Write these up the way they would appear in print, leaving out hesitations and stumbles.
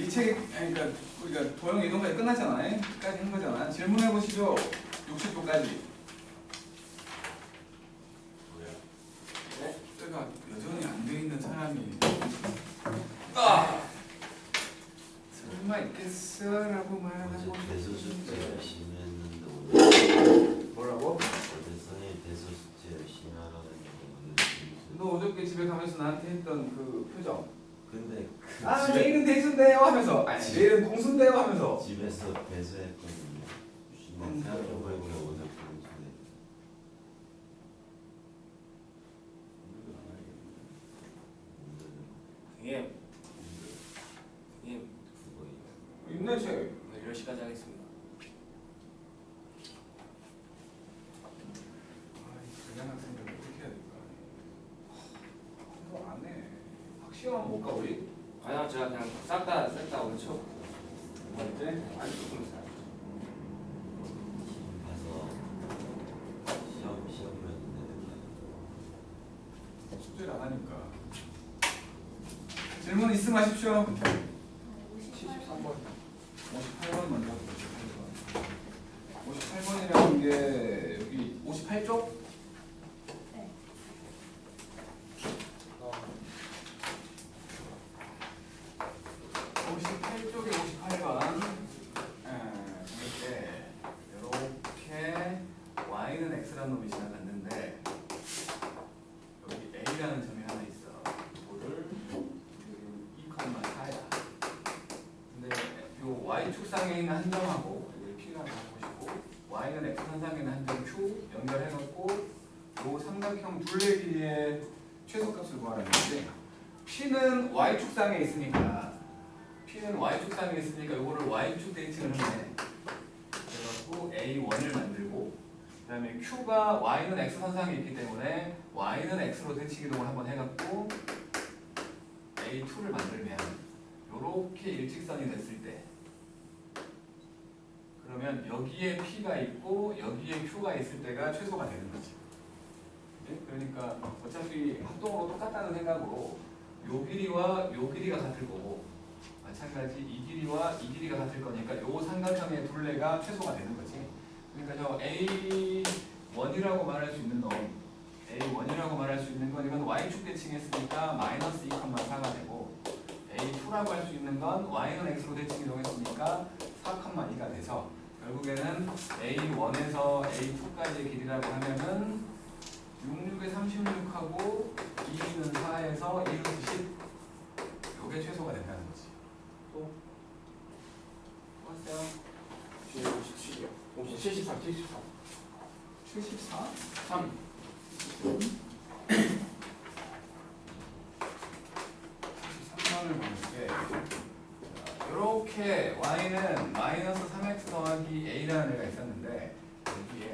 이 책이 그러니까 우리가 도형 이동까지 끝났잖아요. 끝까지 한 거잖아. 질문해 보시죠. 60도까지. 네? 때가 여전히 안 돼 있는 사람이 설마 있겠어라고 말하고 어제 대소 숙제 열심히 했는데 오늘 뭐라고? 어제 선생님 대소 숙제 열심히 하라고 했는데 오늘 너 어저께 집에 가면서 나한테 했던 그 표정. 근데 그 내일은 대수인데요 하면서 내일은 공수인데요 하면서 집에서 배수했거든요. 생각해보니까 오늘 공수네. 선생님, 선생님, 그거 인내책 10시까지 하겠습니다. 그냥 학생들 어떻게 해야 될까? 이거 안 해. 학시험 못 가 우리? 아니요, 제가 그냥 싹 다 오늘 쳐. 언제? 아니, 조금 살. 가서 시험면 되는데 숙제를 안 하니까. 질문 있으면 하십시오. 53번. 58번 먼저. 58번이라는 게 여기 58쪽? 네. 58쪽에 58번. 이렇게 y는 x라는 놈이 지나갔는데 여기 a라는 점이 하나 있어. 이거를 2,4야. 근데 요 y축상에 있는 한 점하고 여기 p라고 보시고 y는 x 선상에 있는 한 점 q 연결해놓고 요 삼각형 둘레 길이의 최소값을 구하라는 건데 p는 y축상에 있으니까 이거를 y축 대칭을 하네. 그래갖고 a1을 만들고 그 다음에 q가 y는 x 선상에 있기 때문에 y는 x로 대칭 이동을 한번 해갖고 a2를 만들면 요렇게 일직선이 됐을 때 그러면 여기에 p가 있고 여기에 q가 있을 때가 최소가 되는 거지. 네? 그러니까 어차피 합동으로 똑같다는 생각으로 요 길이와 요 길이가 같을 거고 마찬가지 이 길이와 이 길이가 같을 거니까 요 삼각형의 둘레가 최소가 되는 거지. 그러니까 저 A1이라고 말할 수 있는 놈 A1이라고 말할 수 있는 건 이건 y축 대칭했으니까 마이너스 2,4가 되고 A2라고 할 수 있는 건 y는 x로 대칭 이동했으니까 4,2가 돼서 결국에는 A1에서 A2까지의 길이라고 하면은 66에 36하고 2는 4에서 1루트 10 요게 최소가 된다는 거지. 또 왔어요? 57이요. 74, 74. 74? 3. 73번을 볼게. 이렇게 y는 마이너스 3x 더하기 a라는 애가 있었는데 여기에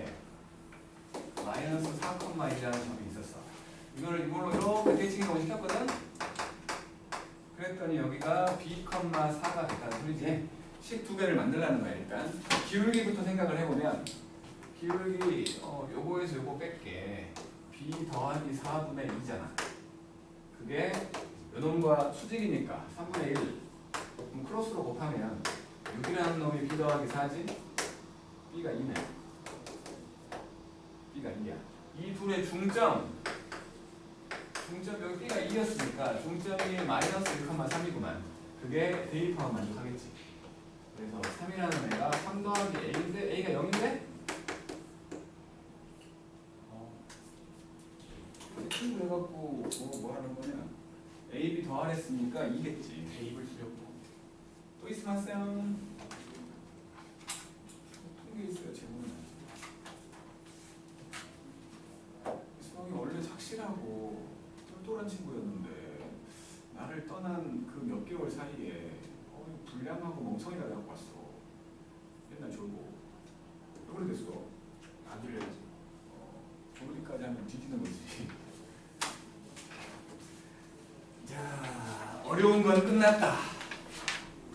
마이너스 4,1이라는 점이 있었어. 이걸로 이렇게 대칭이동을 시켰거든? 그랬더니 여기가 b,4가 됐다는 소리지. 식 두 개를 만들라는 거야 일단. 기울기부터 생각을 해보면 기울기 요거에서 요거 뺄게. b 더하기 4분의 2잖아. 그게 요놈과 수직이니까 3분의 1. 그럼 크로스로 곱하면 6이라는 놈이 b 더하기 4지? b가 2네. b가 2야. 이 둘의 중점 여기 b가 2였으니까 중점이 마이너스 1,3이구만. 그게 대입하면 만족하겠지. 그래서 3이라는 애가 3 더하기 a인데 a가 0인데? 친구 해갖고 뭐 하는 거냐? a, b 더하랬으니까 2겠지. 대입을 주려고. 또 있으면 하세요. 통계 있어요. 제목은 수학이 원래 착실하고 똘똘한 친구였는데 나를 떠난 그 몇 개월 사이에 불량하고 멍청이가 돼갖고 왔어. 맨날 졸고. 왜 그래 됐어? 안 들려야지. 졸기까지 하면 뒤지는 거지. 자, 어려운 건 끝났다.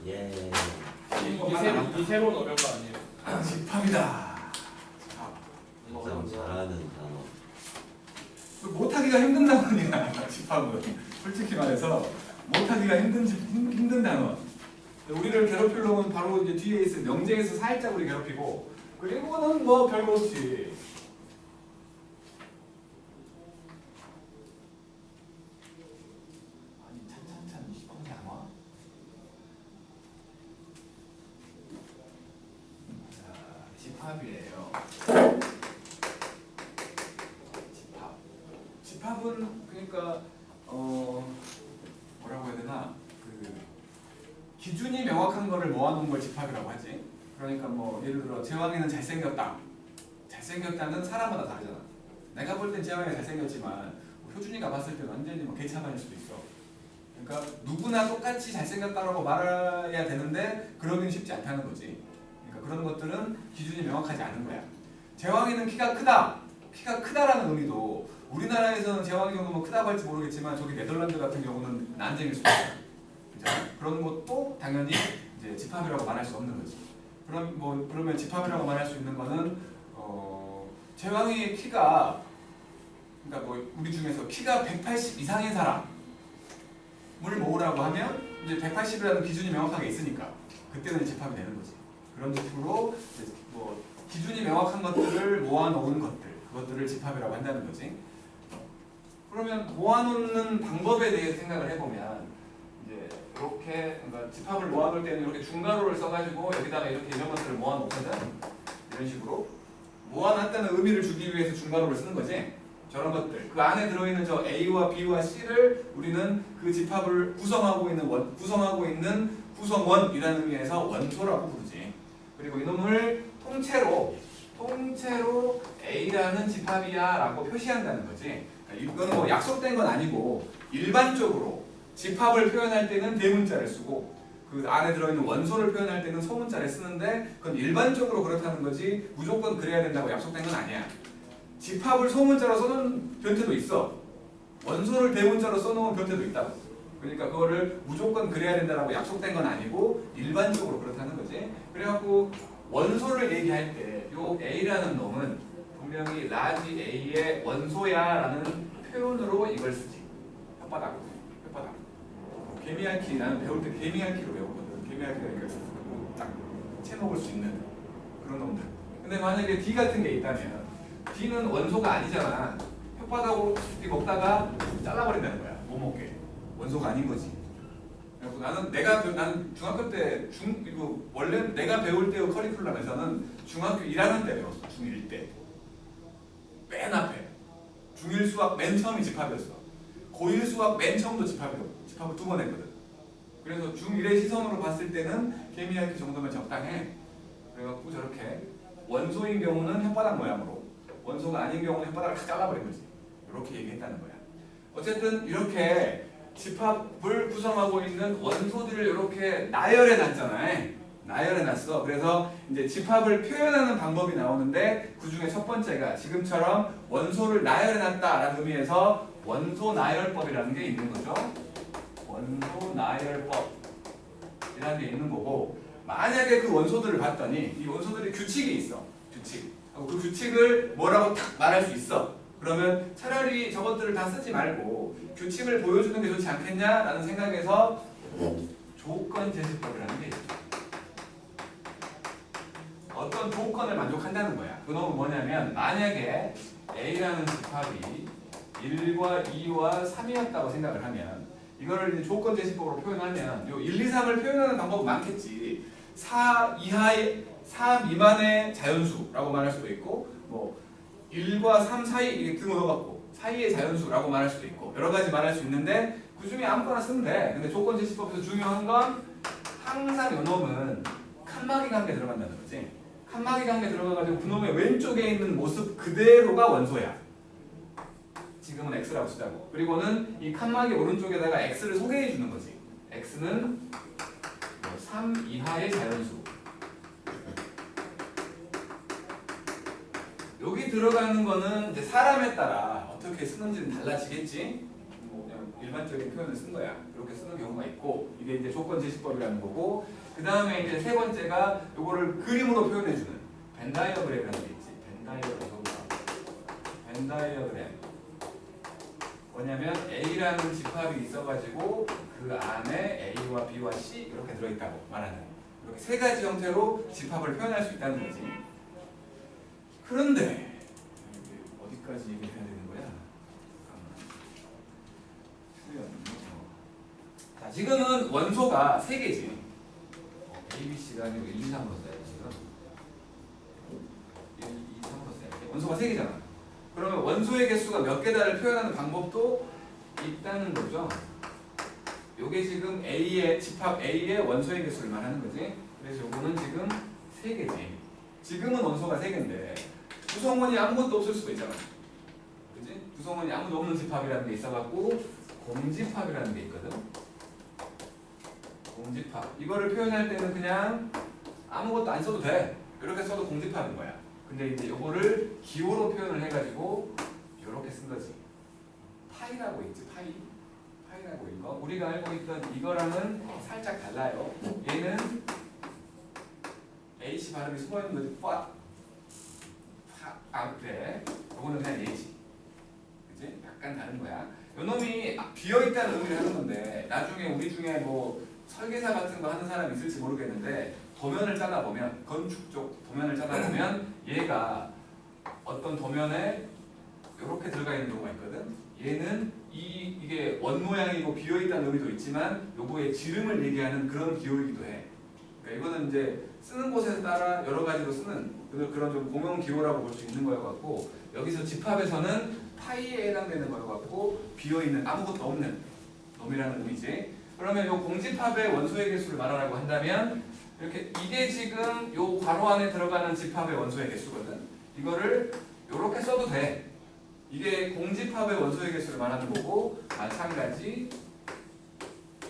예. 이 새로운 어려운 거 아니에요? 집합이다. 가장 잘하는 단어. 못하기가 힘든 단어냐 집합은. 솔직히 말해서 못하기가 힘든 단어. 우리를 괴롭힐 놈은 바로 이제 뒤에 있을 명제에서 살짝 우리 괴롭히고, 그리고는 뭐 별거 없지. 아니 찬찬찬 시방이 안 와? 자, 집합이에요. 집합은 그러니까 뭐라고 해야 되나, 그 기준이 명확한 거를 모아놓은 걸 집합이라고 하지. 그러니까 뭐 예를 들어 재왕이는 잘생겼다. 잘생겼다는 사람마다 다르잖아. 내가 볼 땐 재왕이가 잘생겼지만 뭐 효준이가 봤을 때는 완전히 뭐 개차반일 수도 있어. 그러니까 누구나 똑같이 잘생겼다라고 말해야 되는데 그러긴 쉽지 않다는 거지. 그러니까 그런 것들은 기준이 명확하지 않은 거야. 재왕이는 키가 크다. 키가 크다라는 의미도 우리나라에서는 재왕이 정도면 크다고 할지 모르겠지만 저기 네덜란드 같은 경우는 난쟁일 수도 있어요. 그런 것도 당연히 이제 집합이라고 말할 수 없는 거지. 그러면 집합이라고 말할 수 있는 거는 재왕이의 키가, 그러니까 뭐 우리 중에서 키가 180 이상인 사람을 모으라고 하면 이제 180이라는 기준이 명확하게 있으니까 그때는 집합이 되는 거지. 그런 식으로 이제 뭐 기준이 명확한 것들을 모아놓은 그것들을 집합이라고 한다는 거지. 그러면 모아놓는 방법에 대해 생각을 해보면 이제 이렇게, 그러니까 집합을 모아놓을 때는 이렇게 중괄호를 써가지고 여기다가 이렇게 이런 것들을 모아놓거든. 이런 식으로 모아놨다는 의미를 주기 위해서 중괄호를 쓰는 거지. 저런 것들, 그 안에 들어있는 저 A와 B와 C를 우리는 그 집합을 구성하고 있는 구성원이라는 의미에서 원소라고 부르지. 그리고 이놈을 통째로 A라는 집합이야 라고 표시한다는 거지. 그러니까 이건 뭐 약속된 건 아니고 일반적으로 집합을 표현할 때는 대문자를 쓰고 그 안에 들어있는 원소를 표현할 때는 소문자를 쓰는데 그건 일반적으로 그렇다는 거지 무조건 그래야 된다고 약속된 건 아니야. 집합을 소문자로 써놓은 변태도 있어. 원소를 대문자로 써놓은 변태도 있다고. 그러니까 그거를 무조건 그래야 된다고 약속된 건 아니고 일반적으로 그렇다는 거지. 그래갖고 원소를 얘기할 때 요 A라는 놈은 분명히 라지 A의 원소야라는 표현으로 이걸 쓰지. 혓바닥. 개미알키, 나는 배울 때 개미알키로 배웠거든. 개미알키가 이렇게 딱 채먹을 수 있는 그런 놈들. 근데 만약에 D 같은 게 있다면 D는 원소가 아니잖아. 혓바닥으로 먹다가 잘라버린다는 거야. 못 먹게. 원소가 아닌 거지. 그래서 나는 중학교 때 원래 내가 배울 때 커리큘럼에서는 중학교 1학년 때 배웠어. 중1 때. 맨 앞에. 중1 수학 맨 처음이 집합이었어. 고1 수학 맨 처음도 집합을 2번 했거든. 그래서 중1의 시선으로 봤을 때는 개미알키 정도면 적당해. 그래갖고 저렇게 원소인 경우는 혓바닥 모양으로, 원소가 아닌 경우는 혓바닥을 다 잘라버린 거지. 이렇게 얘기했다는 거야. 어쨌든 이렇게 집합을 구성하고 있는 원소들을 이렇게 나열해 놨잖아요. 나열해 놨어. 그래서 이제 집합을 표현하는 방법이 나오는데 그 중에 첫 번째가 지금처럼 원소를 나열해 놨다라는 의미에서 원소 나열법이라는 게 있는 거죠. 원소 나열법이라는 게 있는 거고, 만약에 그 원소들을 봤더니 이 원소들이 규칙이 있어. 규칙. 그 규칙을 뭐라고 딱 말할 수 있어. 그러면 차라리 저것들을 다 쓰지 말고 규칙을 보여주는 게 좋지 않겠냐라는 생각에서 조건 제시법이라는 게 있죠. 어떤 조건을 만족한다는 거야. 그놈은 뭐냐면 만약에 A라는 집합이 1과 2와 3이었다고 생각을 하면 이거를 이제 조건 제시법으로 표현하면 요 1, 2, 3을 표현하는 방법은 많겠지. 4 미만의 자연수라고 말할 수도 있고 뭐 1과 3 사이 이게 등호여갖고 사이의 자연수라고 말할 수도 있고 여러 가지 말할 수 있는데 그 중에 아무거나 쓰면 돼. 근데 조건 제시법에서 중요한 건 항상 요놈은 칸막이 관계 들어간다는 거지. 칸막이 관계 들어가가지고 그놈의 왼쪽에 있는 모습 그대로가 원소야. 지금은 X라고 쓰자고. 그리고는 이 칸막이 오른쪽에다가 X를 소개해 주는 거지. X는 3 이하의 자연수. 여기 들어가는 거는 이제 사람에 따라 어떻게 쓰는지는 달라지겠지. 뭐 그냥 일반적인 표현을 쓴 거야. 이렇게 쓰는 경우가 있고 이게 이제 조건 제시법이라는 거고. 그 다음에 이제 세 번째가 요거를 그림으로 표현해주는 벤 다이어그램이라는 게 있지. 벤 다이어그램. 뭐냐면 A라는 집합이 있어가지고 그 안에 A와 B와 C 이렇게 들어있다고 말하는 이렇게 세 가지 형태로 집합을 표현할 수 있다는 거지. 그런데 어디까지 얘기해야 되는 거야? 자, 지금은 원소가 세 개지. A, B, C가 아니고 1, 2, 3으로 써야 돼 지금. 1, 2, 3으로 써야 돼. 원소가 세 개잖아. 그러면 원소의 개수가 몇 개다를 표현하는 방법도 있다는 거죠. 요게 지금 A의 집합 A의 원소의 개수를 말하는 거지. 그래서 요거는 지금 세 개지. 지금은 원소가 세 개인데 구성원이 아무것도 없을 수도 있잖아. 그지? 구성원이 아무도 없는 집합이라는 게 있어갖고 공집합이라는 게 있거든. 공집합. 이거를 표현할 때는 그냥 아무것도 안 써도 돼. 이렇게 써도 공집합인 거야. 근데 이제 요거를 기호로 표현을 해가지고 요렇게 쓴 거지. 파이라고 있지. 파이라고 이거. 우리가 알고 있던 이거랑은 살짝 달라요. 얘는 H 발음이 숨어있는 거지. 그래. 요거는 그냥 얘지. 그치? 약간 다른 거야. 요 놈이 비어있다는 의미를 하는 건데 나중에 우리 중에 뭐 설계사 같은 거 하는 사람이 있을지 모르겠는데 도면을 짜다 보면 건축 쪽 도면을 짜다 보면 얘가 어떤 도면에 이렇게 들어가 있는 경우가 있거든. 얘는 이게 원 모양이고 비어있다는 의미도 있지만 요거의 지름을 얘기하는 그런 기호이기도 해. 그러니까 이거는 이제 쓰는 곳에 따라 여러 가지로 쓰는 그런 좀 공용 기호라고 볼 수 있는 거여 갖고 여기서 집합에서는 파이에 해당되는 거여 갖고 비어있는 아무것도 없는 놈이라는 의미지. 그러면 요 공집합의 원소의 개수를 말하라고 한다면 이렇게 이게 지금 요 괄호 안에 들어가는 집합의 원소의 개수거든. 이거를 요렇게 써도 돼. 이게 공집합의 원소의 개수를 말하는 거고 마찬가지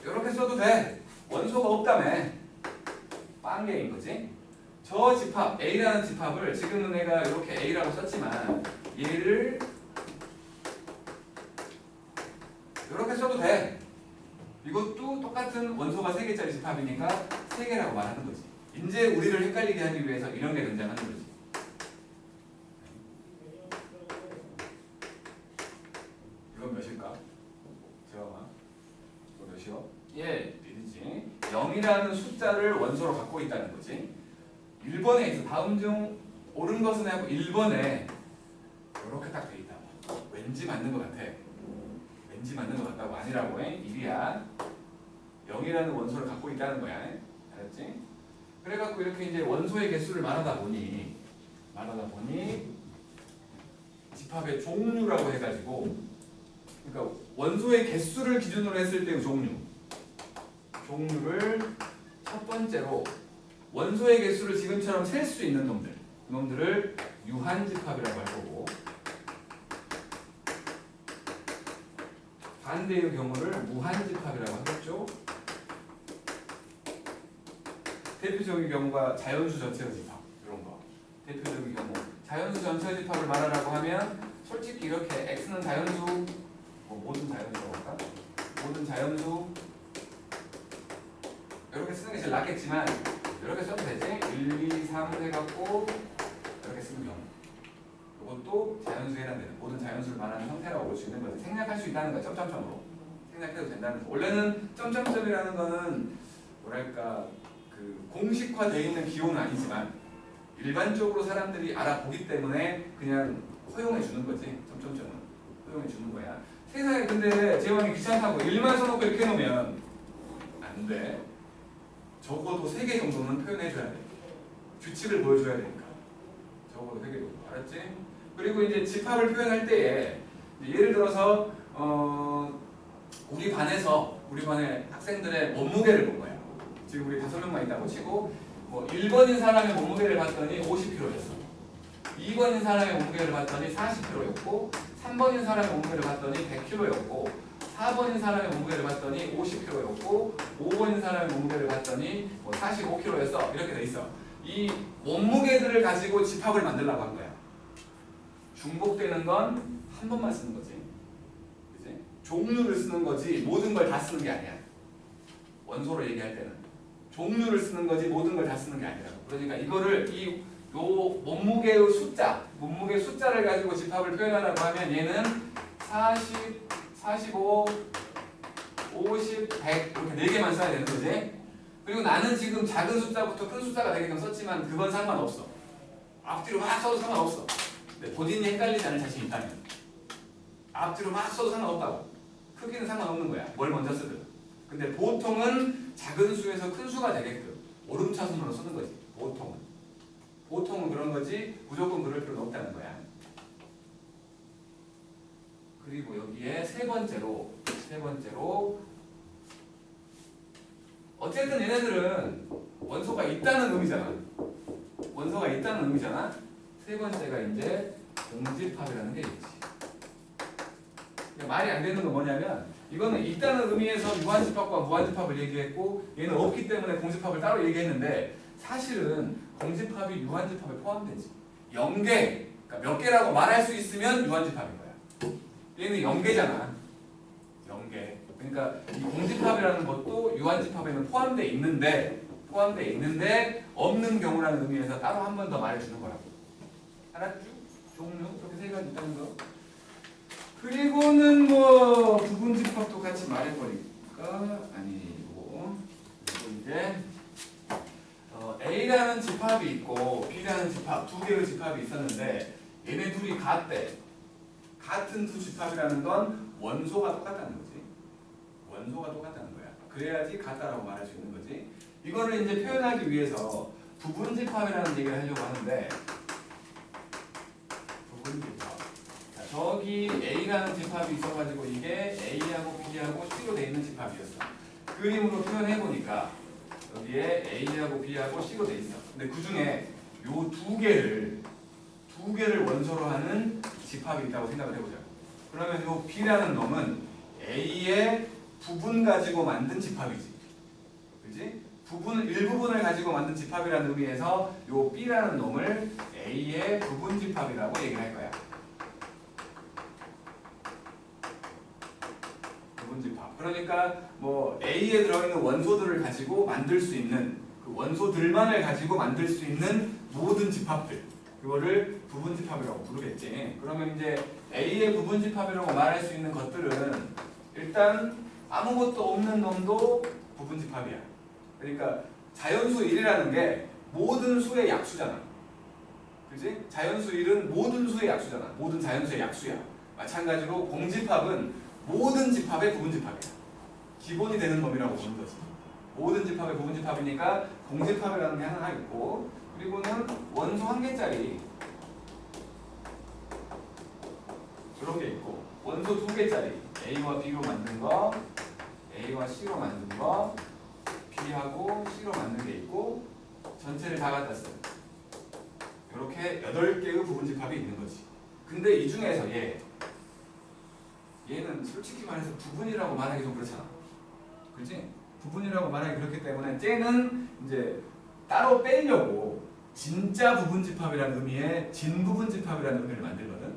요렇게 써도 돼. 원소가 없다며. 빵개인 거지. 저 집합 A라는 집합을 지금은 내가 이렇게 A라고 썼지만 얘를 이렇게 써도 돼. 이것도 똑같은 원소가 3개짜리 집합이니까 3개라고 말하는 거지. 이제 우리를 헷갈리게 하기 위해서 이런 게 등장하는 거지. 이건 몇일까? 재영아 이거 몇이요? 1이지. 0이라는 숫자를 원소로 갖고 있다는 거지. 1번에 있어. 다음 중 옳은 것은 하고 1번에 이렇게 딱 돼 있다고. 왠지 맞는 것 같아. 왠지 맞는 것 같다고. 아니라고 해. 1이야. 0이라는 원소를 갖고 있다는 거야. 알았지? 그래갖고 이렇게 이제 원소의 개수를 말하다 보니 집합의 종류라고 해가지고 그러니까 원소의 개수를 기준으로 했을 때의 종류를 첫 번째로 원소의 개수를 지금처럼 셀 수 있는 놈들 그 놈들을 유한집합이라고 할 거고 반대의 경우를 무한집합이라고 하겠죠. 대표적인 경우가 자연수 전체의 집합 이런 거. 대표적인 경우 자연수 전체의 집합을 말하라고 하면 솔직히 이렇게 x는 자연수 모든 자연수라고 할까? 모든 자연수 이렇게 쓰는 게 제일 낫겠지만 이렇게 써도 되지? 1, 2, 3 해갖고 이렇게 쓰는 경우 이것도 자연수에 해당되는 모든 자연수를 말하는 형태라고 볼 수 있는 거지. 생략할 수 있다는 거야. 점점점으로 생략해도 된다는 거. 원래는 점점점이라는 거는 뭐랄까 그 공식화되어 있는 기호는 아니지만 일반적으로 사람들이 알아보기 때문에 그냥 허용해 주는 거지. 점점점은 허용해 주는 거야. 세상에 근데 제왕이 귀찮다고 1만 써놓고 이렇게 해놓으면 안 돼. 적어도 3개 정도는 표현해줘야 돼. 규칙을 보여줘야 되니까. 적어도 3개 정도. 알았지? 그리고 이제 집합을 표현할 때에 예를 들어서 우리 반의 학생들의 몸무게를 본 거야. 지금 우리 5명만 있다고 치고 뭐 1번인 사람의 몸무게를 봤더니 50kg였어. 2번인 사람의 몸무게를 봤더니 40kg였고 3번인 사람의 몸무게를 봤더니 100kg였고 4번인 사람의 몸무게를 봤더니 50kg였고 5번인 사람의 몸무게를 봤더니 뭐 45kg였어. 이렇게 돼 있어. 이 몸무게들을 가지고 집합을 만들려고 한 거야. 중복되는 건 한 번만 쓰는 거지. 그치? 종류를 쓰는 거지 모든 걸 다 쓰는 게 아니야. 원소로 얘기할 때는 종류를 쓰는 거지 모든 걸 다 쓰는 게 아니라고. 그러니까 이거를 요 몸무게의 숫자를 가지고 집합을 표현하라고 하면 얘는 40, 45, 50, 100 이렇게 4개만 써야 되는 거지. 그리고 나는 지금 작은 숫자부터 큰 숫자가 되게끔 썼지만 그건 상관없어. 앞뒤로 막 써도 상관없어. 근데 본인이 헷갈리지 않을 자신이 있다면 앞뒤로 막 써도 상관없다고. 크기는 상관없는 거야. 뭘 먼저 쓰든. 근데 보통은 작은 수에서 큰 수가 되게끔 오름차순으로 쓰는 거지. 보통은 그런 거지 무조건 그럴 필요는 없다는 거야. 그리고 여기에 세 번째로 어쨌든 얘네들은 원소가 있다는 의미잖아. 세 번째가 이제 공집합이라는 게 있지. 말이 안 되는 건 뭐냐면 이거는 있다는 의미에서 유한집합과 무한집합을 얘기했고 얘는 없기 때문에 공집합을 따로 얘기했는데 사실은 공집합이 유한집합에 포함되지. 0개, 그러니까 몇 개라고 말할 수 있으면 유한집합인 거야. 얘는 0개잖아. 0개. 그러니까 이 공집합이라는 것도 유한집합에는 포함되어 있는데 없는 경우라는 의미에서 따로 한 번 더 말해주는 거라고. 알았죠? 종류 이렇게 세 가지 있다는 거. 그리고는 뭐 부분집합도 같이 말해버릴까? 아니고 이제 A라는 집합이 있고 B라는 집합 두 개의 집합이 있었는데 얘네 둘이 같대. 같은 두 집합이라는 건 원소가 똑같다는 거지. 원소가 똑같다는 거야. 그래야지 같다라고 말할 수 있는 거지. 이거를 이제 표현하기 위해서 부분집합이라는 얘기를 하려고 하는데 부분집합. 자, 저기 A라는 집합이 있어가지고 이게 A하고 B하고 C로 돼 있는 집합이었어. 그림으로 표현해보니까 여기에 A하고 B하고 C로 돼 있어. 근데 그 중에 요 두 개를 원소로 하는 집합이 있다고 생각을 해보자. 그러면 요 B라는 놈은 A의 부분 가지고 만든 집합이지. 그지? 일부분을 가지고 만든 집합이라는 의미에서 요 B라는 놈을 A의 부분 집합이라고 얘기를 할 거야. 부분 집합. 그러니까 뭐 A에 들어있는 원소들을 가지고 만들 수 있는 그 원소들만을 가지고 만들 수 있는 모든 집합들. 그거를 부분집합이라고 부르겠지. 그러면 이제 A의 부분집합이라고 말할 수 있는 것들은 일단 아무것도 없는 놈도 부분집합이야. 그러니까 자연수 1이라는 게 모든 수의 약수잖아. 그지? 자연수 1은 모든 수의 약수잖아. 모든 자연수의 약수야. 마찬가지로 공집합은 모든 집합의 부분집합이야. 기본이 되는 놈이라고 보는 거지. 모든 집합의 부분집합이니까 공집합이라는 게 하나 있고, 그리고는 원소 1개짜리 이런 게 있고, 원소 2개짜리 A와 B로 만든 거, A와 C로 만든 거, B하고 C로 만든 게 있고, 전체를 다 갖다 써요. 이렇게 8개의 부분집합이 있는 거지. 근데 이 중에서 얘는 솔직히 말해서 부분이라고 말하기 좀 그렇잖아. 그렇지? 부분이라고 말하기 그렇기 때문에 쟤는 이제 따로 빼려고 진짜 부분집합이라는 의미의 진부분집합이라는 의미를 만들거든.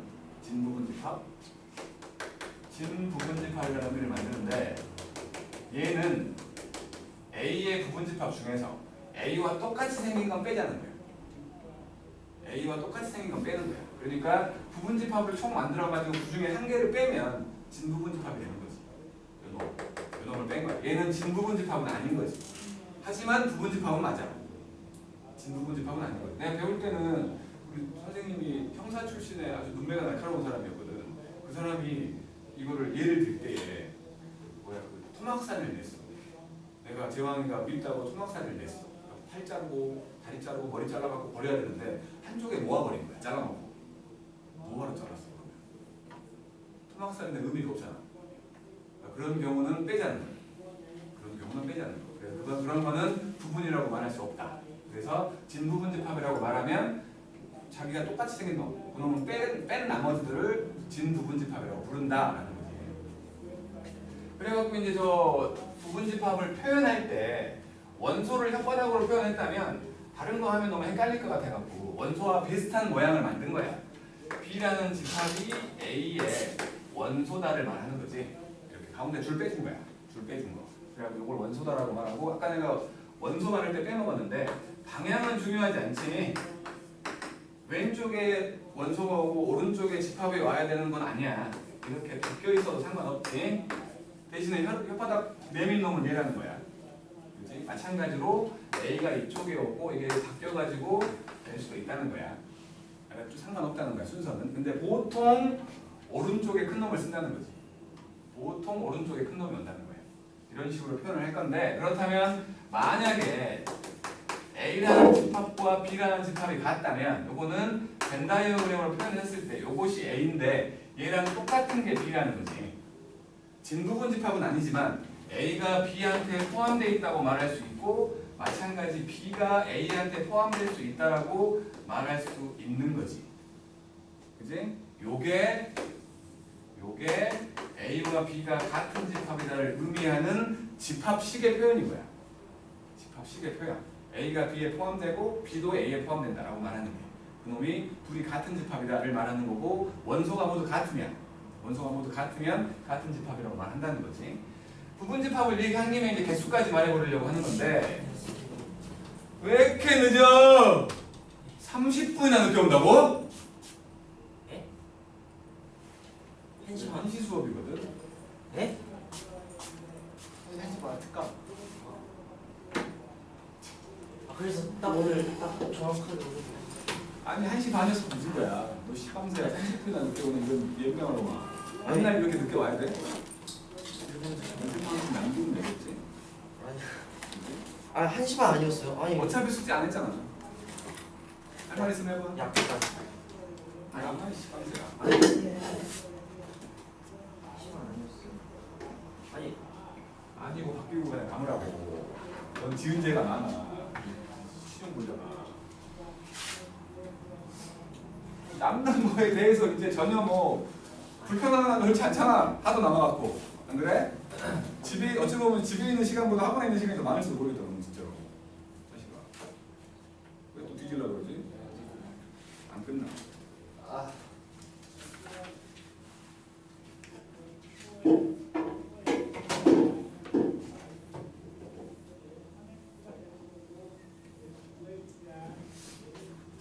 진부분집합이라는 의미를 만드는데 얘는 A의 부분집합 중에서 A와 똑같이 생긴 건 빼자는 거야. A와 똑같이 생긴 건 빼는 거야. 그러니까 부분집합을 총 만들어가지고 그 중에 한 개를 빼면 진부분집합이 되는 거지. 요 놈을 뺀 거야. 얘는 진부분집합은 아닌 거지. 하지만 부분집합은 맞아. 진부분집합은 아닌 거야. 내가 배울 때는 우리 선생님이 형사 출신의 아주 눈매가 날카로운 사람이었거든. 그 사람이 이거를 예를 들 때에 그 토막산을 냈어. 내가 제왕이가 밉다고 토막산을 냈어. 팔 자르고 다리 자르고 머리 잘라갖고 버려야 되는데 한쪽에 모아버린 거야. 잘라먹고. 뭐하러 잘랐어 그러면? 토막산인데 의미가 없잖아. 그런 경우는 빼자는 거야. 그래서 그런 거는 부분이라고 말할 수 없다. 그래서 진부분집합이라고 말하면 자기가 똑같이 생긴 놈, 그 놈은 뺀 나머지들을 진부분집합이라고 부른다라는 거지. 그래갖고 이제 저 부분집합을 표현할 때 원소를 혓바닥으로 표현했다면 다른 거 하면 너무 헷갈릴 것 같아갖고 원소와 비슷한 모양을 만든 거야. B라는 집합이 A의 원소다를 말하는 거지. 이렇게 가운데 줄 빼준 거야. 줄 빼준 거. 그래갖고 이걸 원소다라고 말하고, 아까 내가 원소 말할 때 빼먹었는데 방향은 중요하지 않지. 왼쪽에 원소가 오고 오른쪽에 집합이 와야 되는 건 아니야. 이렇게 바뀌어 있어도 상관없지. 대신에 혓바닥 내민 놈은 얘라는 거야. 그치? 마찬가지로 A가 이쪽에 오고 이게 바뀌어가지고 될 수도 있다는 거야. 알았죠? 상관없다는 거야, 순서는. 근데 보통 오른쪽에 큰 놈을 쓴다는 거지. 보통 오른쪽에 큰 놈이 온다는 거야. 이런 식으로 표현을 할 건데, 그렇다면 만약에 A라는 집합과 B라는 집합이 같다면 요거는 벤 다이어그램으로 표현했을 때 요것이 A인데 얘랑 똑같은 게 B라는 거지. 진부분 집합은 아니지만 A가 B한테 포함되어 있다고 말할 수 있고 마찬가지 B가 A한테 포함될 수 있다라고 말할 수 있는 거지. 그지? 요게 A와 B가 같은 집합이다를 의미하는 집합식의 표현인 거야. 집합식의 표현. A가 B에 포함되고 B도 A에 포함된다라고 말하는 게. 그놈이 둘이 같은 집합이다를 말하는 거고 원소가 모두 같으면 같은 집합이라고 말한다는 거지. 부분 집합을 얘기한 김에 이제 개수까지 말해보려고 하는 건데 왜 이렇게 늦어? 30분이나 늦게 온다고? 에? 1시 수업이거든. 에? 1시 반 특강. 아 그래서 딱 오늘 딱 정확하게 오늘 아니 1시 반에서 늦은 거야. 너 시방새야 30분이나 늦게 오는 이건 예명하러 와. 맨날 이렇게 늦게 와야 돼? 연습만큼 남기면 되겠지? 아니 1시 반 아니었어요. 아니 어차피 숙제 안 했잖아. 할 말 있으면 해봐. 약간 아니 아마 시방새야. 아니 1시 반 아니었어요. 아니 아니고 바뀌고 그냥 감으라고. 넌 지은 죄가 많아. 시험 보잖아. 남는 거에 대해서 이제 전혀 뭐 불편하거나 그렇지 않잖아. 하도 남아갖고. 안 그래? 집에 어찌 보면 집에 있는 시간보다 학원에 있는 시간이 더 많을지도 모르겠다. 너는 진짜로. 자식아. 왜 또 뒤질려고 그러지? 안 끝나. 아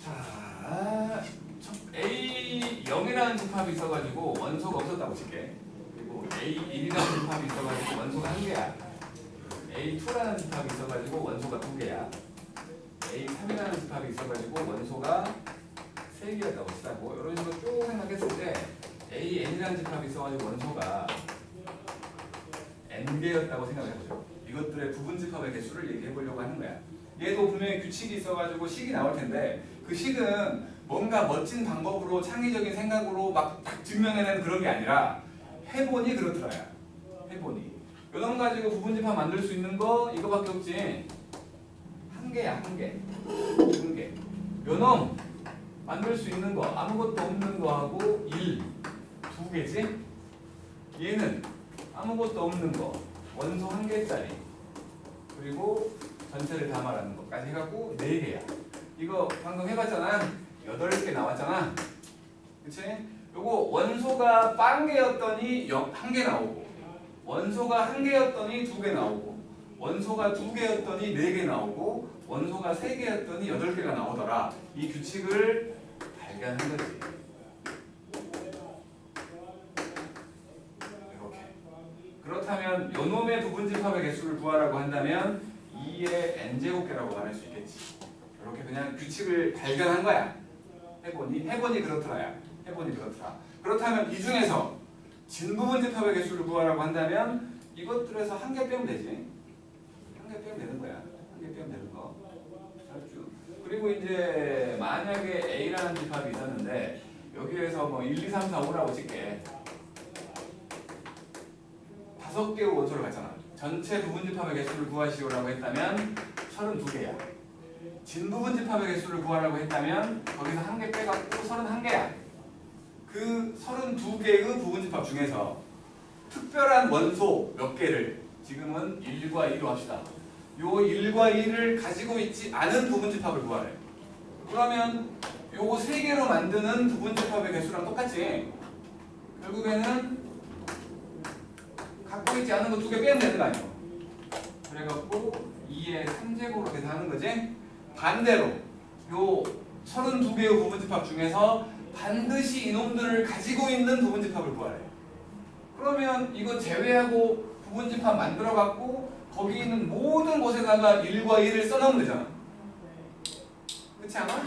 자, A0이라는 집합이 있어가지고 원소가 없었다고 칠게. 그리고 A1이라는 집합이 있어가지고 원소가 한 개야. A2라는 집합이 있어가지고 원소가 두 개야. A3이라는 집합이 있어가지고 원소가 세 개였다고 치자고. 이런 식으로 쭉 생각했을 때 AN이라는 집합이 있어가지고 원소가 N개였다고 생각해보죠. 이것들의 부분 집합의 개수를 얘기해보려고 하는 거야. 얘도 분명히 규칙이 있어가지고 식이 나올 텐데 그 식은 뭔가 멋진 방법으로 창의적인 생각으로 막 딱 증명해내는 그런 게 아니라 해보니 그렇더라야. 해보니. 요놈 가지고 부분 집합 만들 수 있는 거 이거밖에 없지. 한 개야, 한 개. 한 개. 요놈 만들 수 있는 거 아무것도 없는 거하고 1, 두 개지? 얘는 아무것도 없는 거 원소 한 개짜리 그리고 전체를 다 말하는 것까지 해갖고 4개야. 이거 방금 해봤잖아. 8개 나왔잖아. 그치? 요거 원소가 빵개였더니 1개 나오고 원소가 1개였더니 2개 나오고 원소가 2개였더니 4개 나오고 원소가 3개였더니 8개가 나오더라. 이 규칙을 발견한 거지. 이렇게. 그렇다면 요놈의 부분집합의 개수를 구하라고 한다면 2의 n제곱개라고 말할 수 있겠지. 이렇게 그냥 규칙을 발견한 거야. 해보니 그렇더라야. 해보니 그렇더라. 그렇다면 이 중에서 진부분집합의 개수를 구하라고 한다면 이것들에서 한 개 빼면 되지. 한 개 빼면 되는 거야. 한 개 빼면 되는 거. 알았죠? 그리고 이제 만약에 A라는 집합이 있었는데 여기에서 뭐 1, 2, 3, 4, 5라고 칠게. 5개로 원소를 갖잖아. 전체 부분집합의 개수를 구하시오라고 했다면 32개야. 진부분집합의 개수를 구하라고 했다면 거기서 한 개 빼갖고 31개야. 그 32개의 부분집합 중에서 특별한 원소 몇 개를 지금은 1과 2로 합시다. 요 1과 2를 가지고 있지 않은 부분집합을 구하래. 그러면 요거 3개로 만드는 부분집합의 개수랑 똑같지. 결국에는 갖고 있지 않은 거 2개 빼면 되는 거 아니야. 그래갖고 2의 3제곱으로 계산하는 거지. 반대로 요 32개의 부분집합 중에서 반드시 이놈들을 가지고 있는 부분집합을 구하래. 그러면 이거 제외하고 부분집합 만들어갖고 거기 있는 모든 곳에다가 1과 1을 써넣으면 되잖아. 그렇지 않아?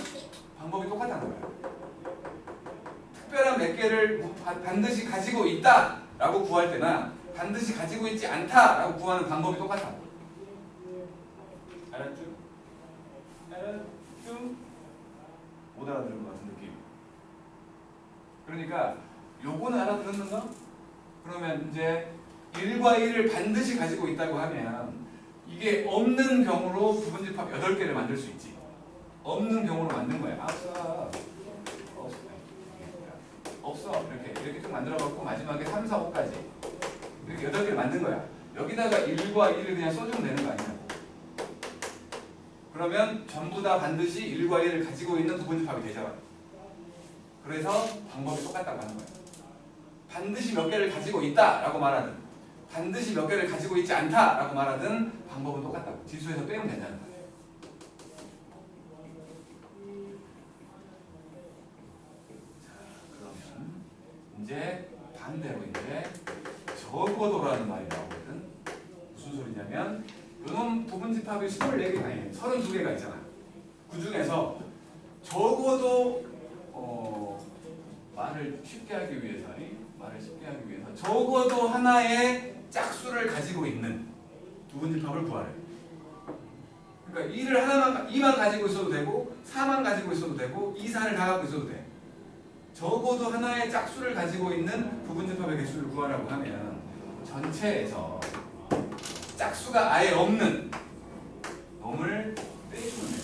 방법이 똑같다는 거야. 특별한 몇 개를 반드시 가지고 있다라고 구할 때나 반드시 가지고 있지 않다라고 구하는 방법이 똑같아. 알았죠? 알았죠? 못 알아들은 것 같은 느낌. 그러니까 요거는 알아들었는가? 그러면 이제 1과 1을 반드시 가지고 있다고 하면 이게 없는 경우로 부분집합 8개를 만들 수 있지. 없는 경우로 만든 거야. 없어. 이렇게 쭉 만들어갖고 마지막에 3, 4, 5까지 이렇게 8개를 만든 거야. 여기다가 1과 1을 그냥 써주면 되는 거 아니냐고. 그러면 전부 다 반드시 1과 1을 가지고 있는 부분집합이 되잖아. 그래서 방법이 똑같다고 하는 거야. 반드시 몇 개를 가지고 있다라고 말하든 반드시 몇 개를 가지고 있지 않다라고 말하든 방법은 똑같다고. 지수에서 빼면 된다는 거야. 이제 반대로 이제 적어도라는 말이 나오거든. 무슨 소리냐면 요놈 부분집합이 24개가 아니에요. 32개가 있잖아. 그 중에서 적어도 말을 쉽게 하기 위해서 적어도 하나의 짝수를 가지고 있는 부분집합을 구하래. 그러니까 2를 하나만 2만 가지고 있어도 되고 4만 가지고 있어도 되고 2, 4를 다 갖고 있어도 돼. 적어도 하나의 짝수를 가지고 있는 부분집합의 개수를 구하라고 하면 전체에서 짝수가 아예 없는 놈을 빼주면 돼요.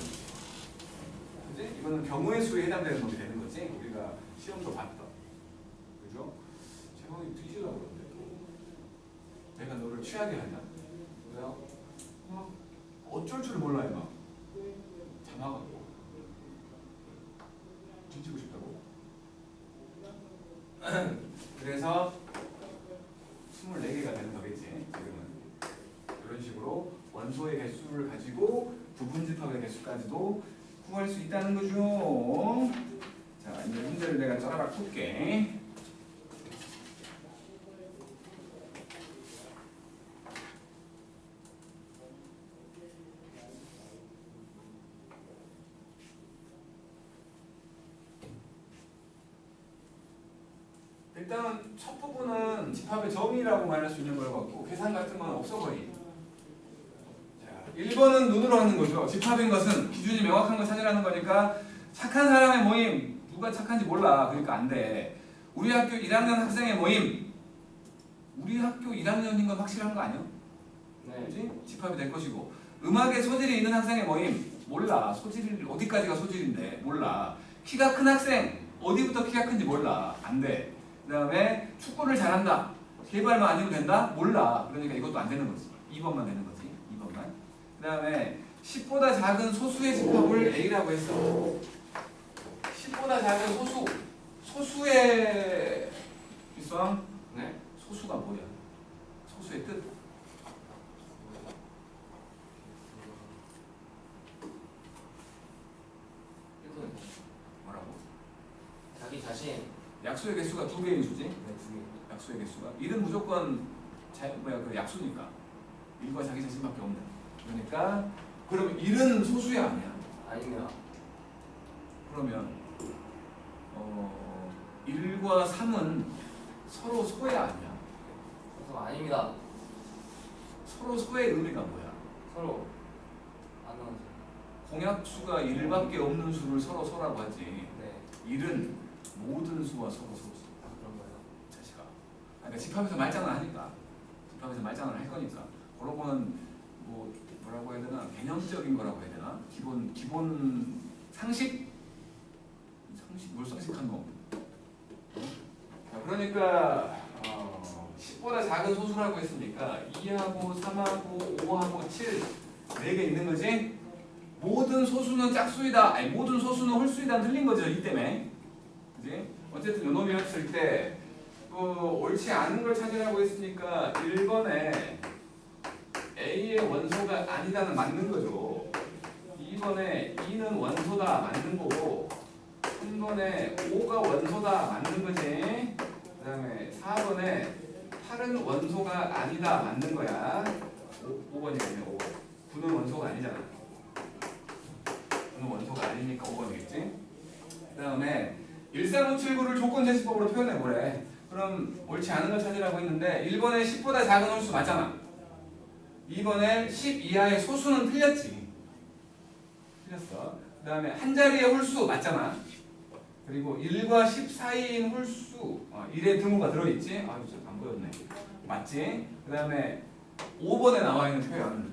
그지? 이거는 경우의 수에 해당되는 놈이 되는 거지. 우리가 시험도 봤다. 그죠? 제목이 뒤지려고 그러는데 내가 너를 취하게 한다. 왜요? 어쩔 줄 몰라 이거. 참아갖고 뒤지고 싶다고. 그래서 24개가 되는 거겠지. 지금은 이런 식으로 원소의 개수를 가지고 부분집합의 개수까지도 구할 수 있다는 거죠. 자, 이제 문제를 내가 짜라락 풀게. 일단 첫 부분은 집합의 정의라고 말할 수 있는 걸 갖고 계산 같은 건 없어버리. 자, 1번은 눈으로 하는 거죠. 집합인 것은 기준이 명확한 걸 찾으라는 거니까 착한 사람의 모임, 누가 착한지 몰라. 그러니까 안 돼. 우리 학교 1학년 학생의 모임, 우리 학교 1학년인 건 확실한 거 아니야? 네. 그지? 집합이 될 것이고 음악에 소질이 있는 학생의 모임, 몰라. 소질이 어디까지가 소질인데 몰라. 키가 큰 학생, 어디부터 키가 큰지 몰라. 안 돼. 그 다음에 축구를 잘한다. 개발만 아니면 된다? 몰라. 그러니까 이것도 안 되는 거지. 2번만 되는 거지. 2번만. 그 다음에 10보다 작은 소수의 집합을 A라고 했어. 10보다 작은 소수. 소수의 기성? 네. 소수가 뭐야? 소수의 뜻? 뭐라고? 자기 자신. 약수의 개수가 2개인 수지? 네, 2개. 약수의 개수가 1은 무조건 그 약수니까 1과 자기 자신밖에 없는. 그러니까 그러면 1은 소수야 아니야? 아닙니다. 그러면 1과 3은 서로 소야 아니야? 그래서 아닙니다. 서로 소의 의미가 뭐야? 서로 안 나오죠. 공약수가 1밖에 없는 수를 서로 소라고 하지. 네. 1은 모든 수와 서로 소수. 그런 거예요. 자식아. 그러니까 집합에서 말장난 하니까. 집합에서 말장난 할 거니까. 그런 거는 뭐라고 해야 되나? 개념적인 거라고 해야 되나? 기본 상식? 뭘 상식한 놈? 자, 그러니까 10보다 작은 소수라고 했으니까 2하고 3하고 5하고 7 4개 있는 거지? 모든 소수는 짝수이다. 아니 모든 소수는 홀수이다. 틀린 거죠. 이 때문에. 그지? 어쨌든 요놈이 했을 때 옳지 않은 걸 찾으라고 했으니까 1번에 A의 원소가 아니다는 맞는 거죠. 2번에 2는 원소다 맞는 거고 3번에 5가 원소다 맞는 거지. 그 다음에 4번에 8은 원소가 아니다. 맞는 거야. 5번이겠네. 5번. 9는 원소가 아니잖아. 9는 원소가 아니니까 5번이겠지. 그 다음에 13579를 조건 제시법으로 표현해보래. 그럼 옳지 않은 걸 찾으라고 했는데 1번에 10보다 작은 홀수 맞잖아. 2번에 10 이하의 소수는 틀렸지. 틀렸어. 그 다음에 한 자리의 홀수 맞잖아. 그리고 1과 10 사이인 홀수 1의 등호가 들어있지. 아, 안 보였네. 맞지? 그 다음에 5번에 나와 있는 표현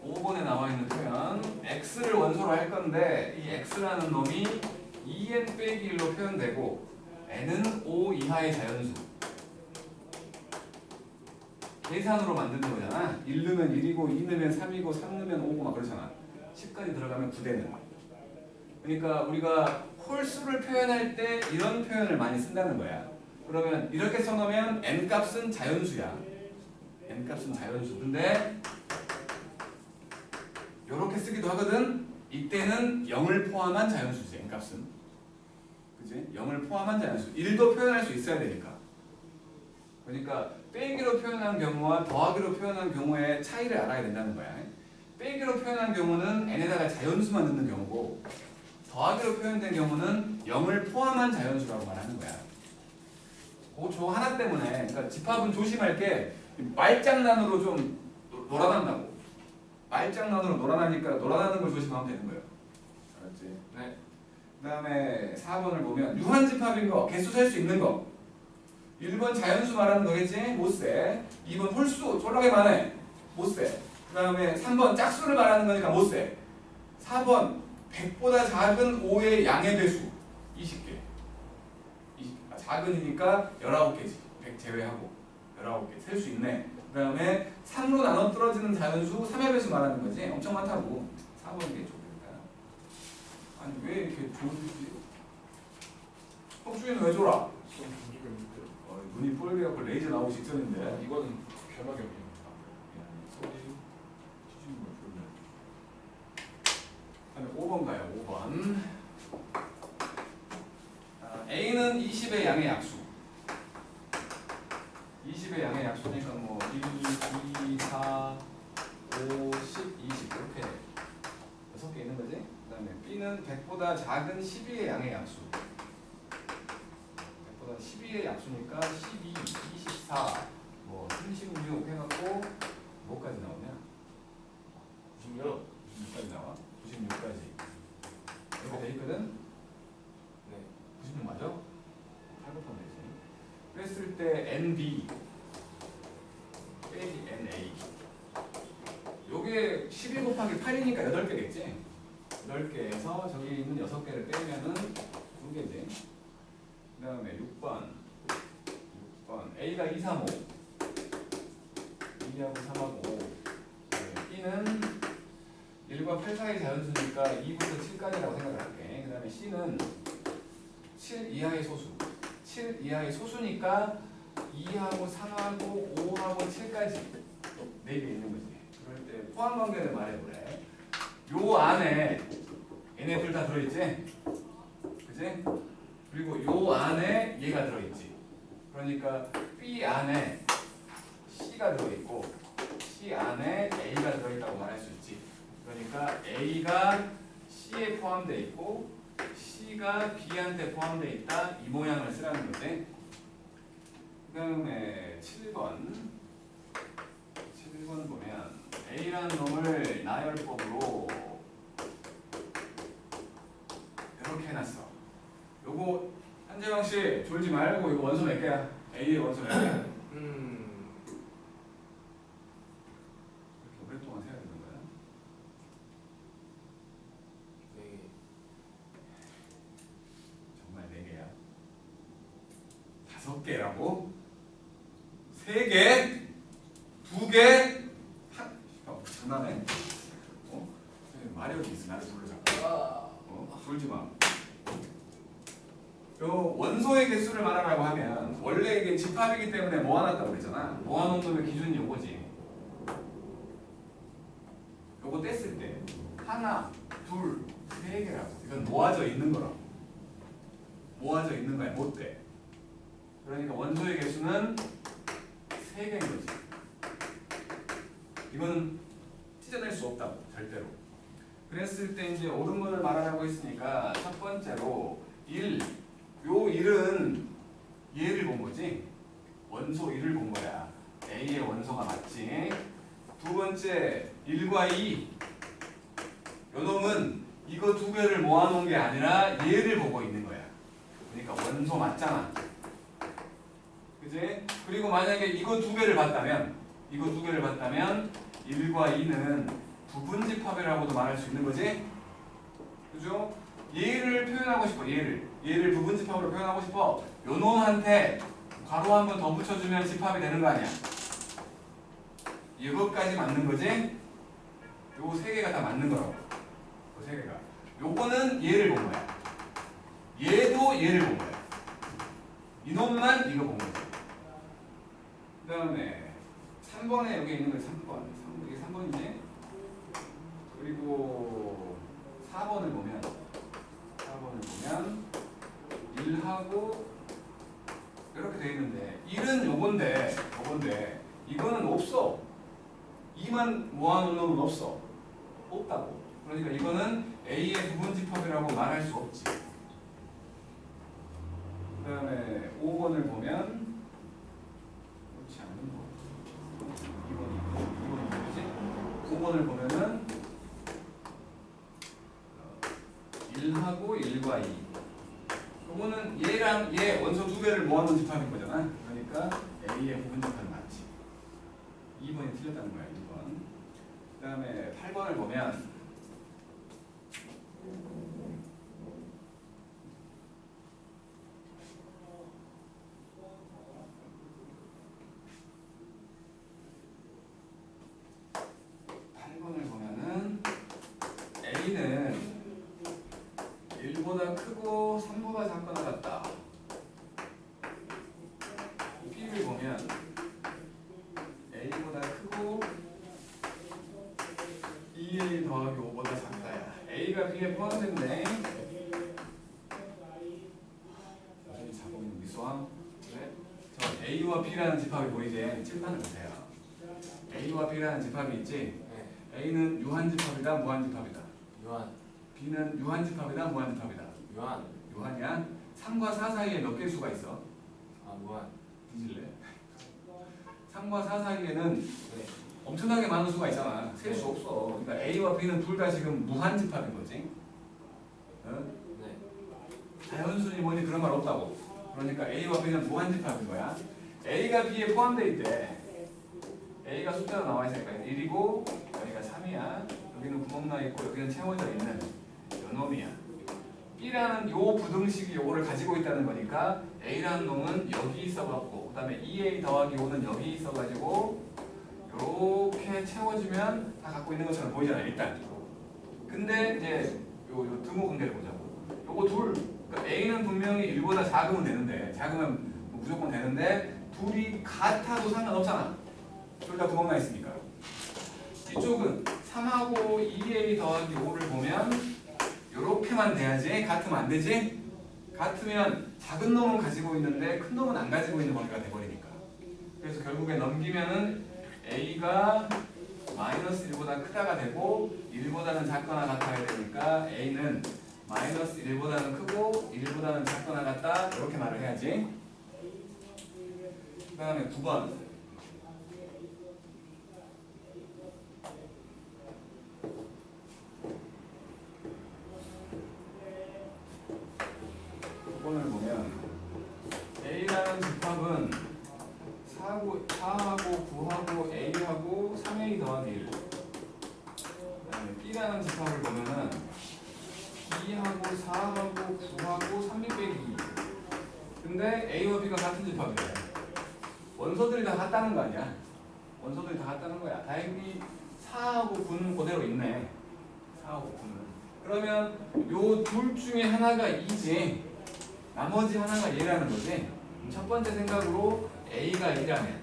5번에 나와 있는 표현 x를 원소로 할 건데 이 x라는 놈이 2n 빼기 1로 표현되고 n은 5 이하의 자연수 계산으로 만드는 거잖아. 1 넣으면 1이고 2 넣으면 3이고 3 넣으면 5고 막 그렇잖아. 10까지 들어가면 9되는. 그러니까 우리가 홀수를 표현할 때 이런 표현을 많이 쓴다는 거야. 그러면 이렇게 써놓으면 n값은 자연수야. n값은 자연수. 근데 이렇게 쓰기도 하거든. 이때는 0을 포함한 자연수지. n값은. 그지? 0을 포함한 자연수. 1도 표현할 수 있어야 되니까. 그러니까 빼기로 표현한 경우와 더하기로 표현한 경우의 차이를 알아야 된다는 거야. 빼기로 표현한 경우는 n에다가 자연수만 넣는 경우고 더하기로 표현된 경우는 0을 포함한 자연수라고 말하는 거야. 저 하나 때문에 그러니까 집합은 조심할 게 말장난으로 좀 놀아난다고. 말장난으로 놀아나니까 놀아나는 걸 조심하면 되는 거예요. 알았지? 네. 그 다음에 4번을 보면 유한집합인 거, 개수 셀 수 있는 거. 1번 자연수 말하는 거겠지? 못 세. 2번 홀수 쫄라게 많네. 못 세. 그 다음에 3번 짝수를 말하는 거니까 못 세. 4번 100보다 작은 5의 양의 배수 20개. 작은이니까 19개지. 100 제외하고 19개 셀 수 있네. 그 다음에 3로 나눠 떨어지는 자연수 3의 배수 말하는 거지. 엄청 많다고. 4번이 게 좋겠다. 아니 왜 이렇게 좋은지. 혹주이는 왜 졸아? 눈이 뻘개갖고 레이저 나오기 직전인데. 이거는 변하게 없네요. 소리 치시는 거 좋네. 다음에 5번 가요. 5번. A는 20의 양의 약수. 20의 양의 약수니까 뭐 1, 2, 4, 5, 10, 20 이렇게 6개 있는 거지. 그 다음에 B는 100보다 작은 12의 양의 약수. 100보다 12의 약수니까 12, 24, 뭐 36 해갖고 뭐까지 나오냐? 96까지 나와. 96까지. 이렇게 돼 있거든. 네. 96 맞아? 8 곱하면 되지. 그랬을 때 NB 빼기 NA 요게 11 곱하기 8이니까 8개겠지? 8개에서 저기 있는 6개를 빼면은 2개지. 그 다음에 6번 A가 2, 3, 5 2하고 3하고 5 B는 1과 8 사이 자연수니까 2부터 7까지라고 생각을 할게. 그 다음에 C는 7 이하의 소수 7 이하의 소수니까 2하고 3하고 5하고 7까지 4개 있는 거지. 그럴 때 포함 관계를 말해보래. 요 안에 얘네들 다 들어있지? 그치? 그리고 요 안에 얘가 들어있지. 그러니까 B 안에 C가 들어있고 C 안에 A가 들어있다고 말할 수 있지. 그러니까 A가 C에 포함되어 있고 C가 B한테 포함되어 있다. 이 모양을 쓰라는 거지. 그 다음에 7번 보면 A라는 놈을 나열법으로 이렇게 해놨어. 요거 한재영씨 졸지 말고 이거 원소 몇 개야? A의 원소 몇 개야? 이렇게 오랫동안 세야 되는 거야? 네. 정말 4개야? 5개라고? 3개? 2개? 장난해? 마력이 있어. 나를 돌려잡고. 졸지 마. 요 원소의 개수를 말하라고 하면 원래 이게 집합이기 때문에 모아놨다고 그랬잖아. 모아놓은 놈의 기준이 요거지. 요거 뗐을 때 하나, 둘, 3개라고. 이건 모아져 있는 거라고. 모아져 있는 거야. 못 돼. 그러니까 원소의 개수는 3개인 거지. 이건 찢어낼 수 없다고 절대로. 그랬을 때 이제 옳은 거를 말하라고 했으니까 첫 번째로 1, 요 1은 얘를 본 거지. 원소 1을 본 거야. A의 원소가 맞지. 두 번째 1과 2. 요 놈은 이거 두 개를 모아놓은 게 아니라 얘를 보고 있는 거야. 그러니까 원소 맞잖아. 그지? 그리고 만약에 이거 두 개를 봤다면 1과 2는 부분집합이라고도 말할 수 있는 거지? 그죠? 얘를 표현하고 싶어. 얘를 부분집합으로 표현하고 싶어. 요 놈한테 괄호 한 번 더 붙여주면 집합이 되는 거 아니야? 이것까지 맞는 거지? 요 세 개가 다 맞는 거라고. 요 세 개가. 요거는 얘를 본 거야. 얘도 얘를 본 거야. 이놈만 이거 본 거지. 그 다음에 3번에 여기 있는 거 3번. 이게 3번이네. 그리고 4번을 보면 1하고 이렇게 돼 있는데 1은 요건데 이거는 없어. 2만 모아놓은 놈은 없다고. 그러니까 이거는 A의 부분집합이라고 말할 수 없지. 그 다음에 5번을 보면 그렇지 않은 거. 2번이 뭐지? 5번을 보면은 1하고 1과 2. 이거는 얘랑 얘 원소 두 개를 모아놓은 집합인 거잖아. 그러니까 A의 부분집합이 맞지. 2번이 틀렸다는 거야. 2번. 그 다음에 8번을 보면 A는 1보다 크고 3보다 작거나 같다. B를 보면 A보다 크고 2A 더하기 5보다 작다야. A가 B에 포함됐네. 여전히 자본 미소함. 그래? 저 A와 B라는 집합이 보이지? 칠판을 보세요. A와 B라는 집합이 있지? 네. A는 유한집합이다, 무한집합이다. 유한. B는 유한집합이다, 무한집합이다. 유한. 유한이야. 3과 4 사이에 몇 개의 수가 있어? 아 무한. 뒤질래? 3과 4 사이에는 네. 엄청나게 많은 수가 있잖아. 셀 수 없어. 그러니까 A와 B는 둘 다 지금 무한집합인 거지. 어? 네. 자연순위 뭐니 그런 말 없다고. 그러니까 A와 B는 무한집합인 거야. A가 B에 포함되어 있대. A가 숫자로 나와 있으니까 1이고 여기가 3이야. 여기는 구멍 나 있고 여기는 채워져 있는 요 놈이야. B라는 요 부등식이 요거를 가지고 있다는 거니까 A라는 놈은 여기 있어갖고 그 다음에 2A 더하기 5는 여기 있어가지고 요렇게 채워주면 다 갖고 있는 것처럼 보이잖아요. 일단. 근데 이제 요 등호 관계를 보자고. 요거 둘. 그러니까 A는 분명히 1보다 작으면 되는데 작으면 뭐 무조건 되는데 둘이 같아도 상관없잖아. 둘 다 구멍 나 있으니까. 이쪽은 3하고 2A 더하기 5를 보면 요렇게만 돼야지. 같으면 안 되지? 같으면 작은 놈은 가지고 있는데 큰 놈은 안 가지고 있는 관계가 돼버리니까. 그래서 결국에 넘기면은 A가 마이너스 1보다 크다가 되고 1보다는 작거나 같아야 되니까 A는 마이너스 1보다는 크고 1보다는 작거나 같다. 이렇게 말을 해야지. 그 다음에 9번. 9번을 보면 A라는 집합은 4하고 9하고 A하고 3A 더하기 1. 그다음에 B라는 집합을 보면은 2하고 4하고 9하고 3 빼기 2. 근데 A와 B가 같은 집합이래. 원소들이 다 같다는 거 아니야? 원소들이 다 같다는 거야. 다행히 4하고 9는 그대로 있네. 4하고 9는. 그러면 요 둘 중에 하나가 2지. 나머지 하나가 얘라는 거지. 첫 번째 생각으로 A가 1하면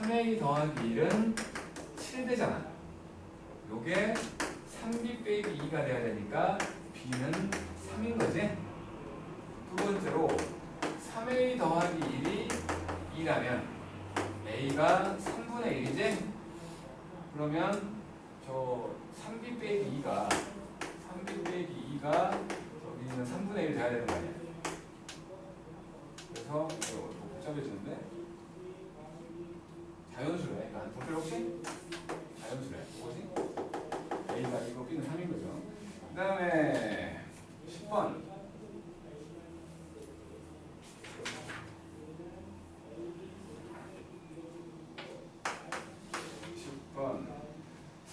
3A 더하기 1은 7되잖아. 요게 3B 빼기 2가 돼야 되니까 B는 3인 거지. 두 번째로 3a 더하기 1이 2라면 a가 3분의 1이지? 그러면 저 3b 빼기 2가 저기 있는 3분의 1 돼야 되는 거 아니야? 그래서 이거 복잡해지는데 자연수래. 이거 안 볼까요 혹시? 자연수래. 뭐지? a가 2고 b는 3인 거죠. 그 다음에 10번.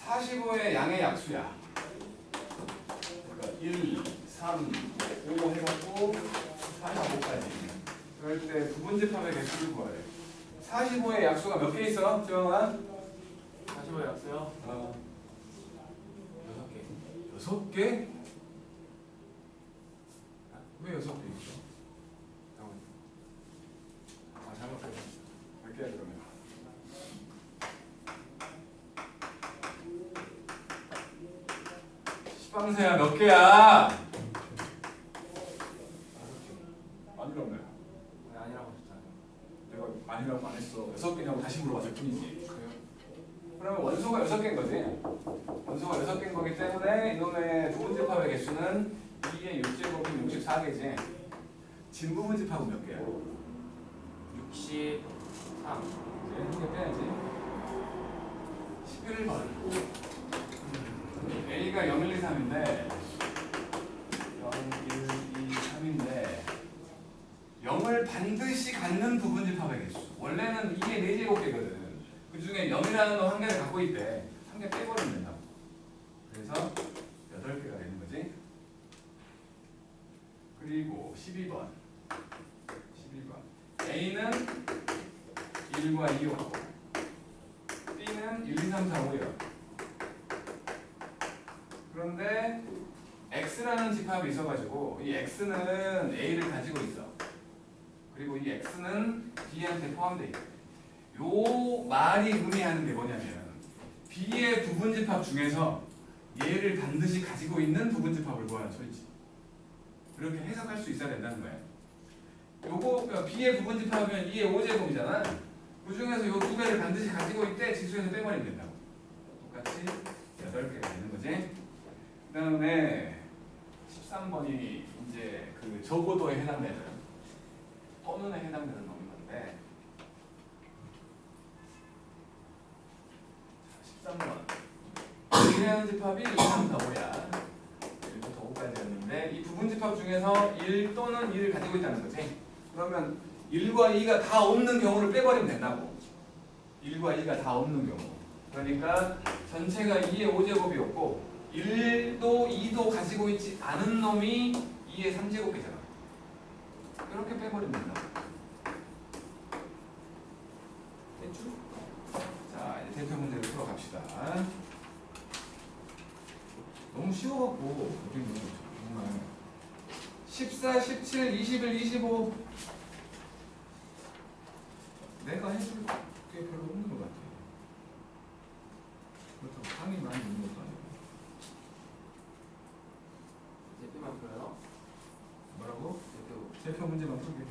45의 양의 약수야. 그러니까 1, 3, 5 해갖고 45까지. 그럴 때 부분집합의 개수를 구하래. 45의 약수가 몇 개 있어? 정아? 45 약수요? 6개. 6개? 왜 6개 있어? 잘못했어. 몇 개야 그러면? 시방새야 몇 개야? 아니라며. 아니라고 하셨잖아요. 내가 아니라고 안 했어. 6개냐고 다시 물어봤을 뿐이지. 그래요? 그러면 원소가 6개인 거지. 원소가 6개인 거기 때문에 이놈의 부분집합의 개수는 2의 6제곱은 64개지. 진부분집합은 몇 개야? 63. 이제 한 개 빼야지. 11번. A가 0, 1, 2, 3인데 0, 1, 2, 3인데 0을 반드시 갖는 부분집합의 개수. 원래는 2의 4제곱개거든. 그 중에 0이라는 놈 한 개를 갖고 있대. 한 개 빼버리면 된다고. 그래서 8개가 되는 거지. 그리고 12번. A는 1과 2였고 B는 1, 2, 3, 4, 5요. 그런데 X라는 집합이 있어가지고 이 X는 A를 가지고 있어. 그리고 이 X는 B한테 포함되어 있어. 요 말이 의미하는 게 뭐냐면 B의 부분집합 중에서 얘를 반드시 가지고 있는 부분집합을 구하는 소리지. 그렇게 해석할 수 있어야 된다는 거야. 요거 B의 부분집합이면 2의 5제곱이잖아. 그 중에서 요 두 개를 반드시 가지고 있대. 지수에서 빼버리면 된다고. 똑같이 8개가 되는 거지. 그 다음에 13번이 이제 그 저고도에 해당되는 또는에 해당되는 놈인 건데 13번 A라는 집합이 2, 3, 4, 5야. 1부터 5까지였는데 이 부분집합 중에서 1 또는 2를 가지고 있다는 거지. 그러면 1과 2가 다 없는 경우를 빼버리면 된다고. 1과 2가 다 없는 경우. 그러니까 전체가 2의 5제곱이었고 1도 2도 가지고 있지 않은 놈이 2의 3제곱이잖아. 이렇게 빼버리면 된다고. 됐죠? 자, 이제 대표 문제를 풀어갑시다. 너무 쉬워갖고 우리 정말 14, 17, 21, 25 내가 해줄 게 별로 없는 것 같아. 그렇다고 상이 많이 있는 것도 아니고. 대표만 풀어요? 뭐라고? 대표. 대표 문제만 풀게.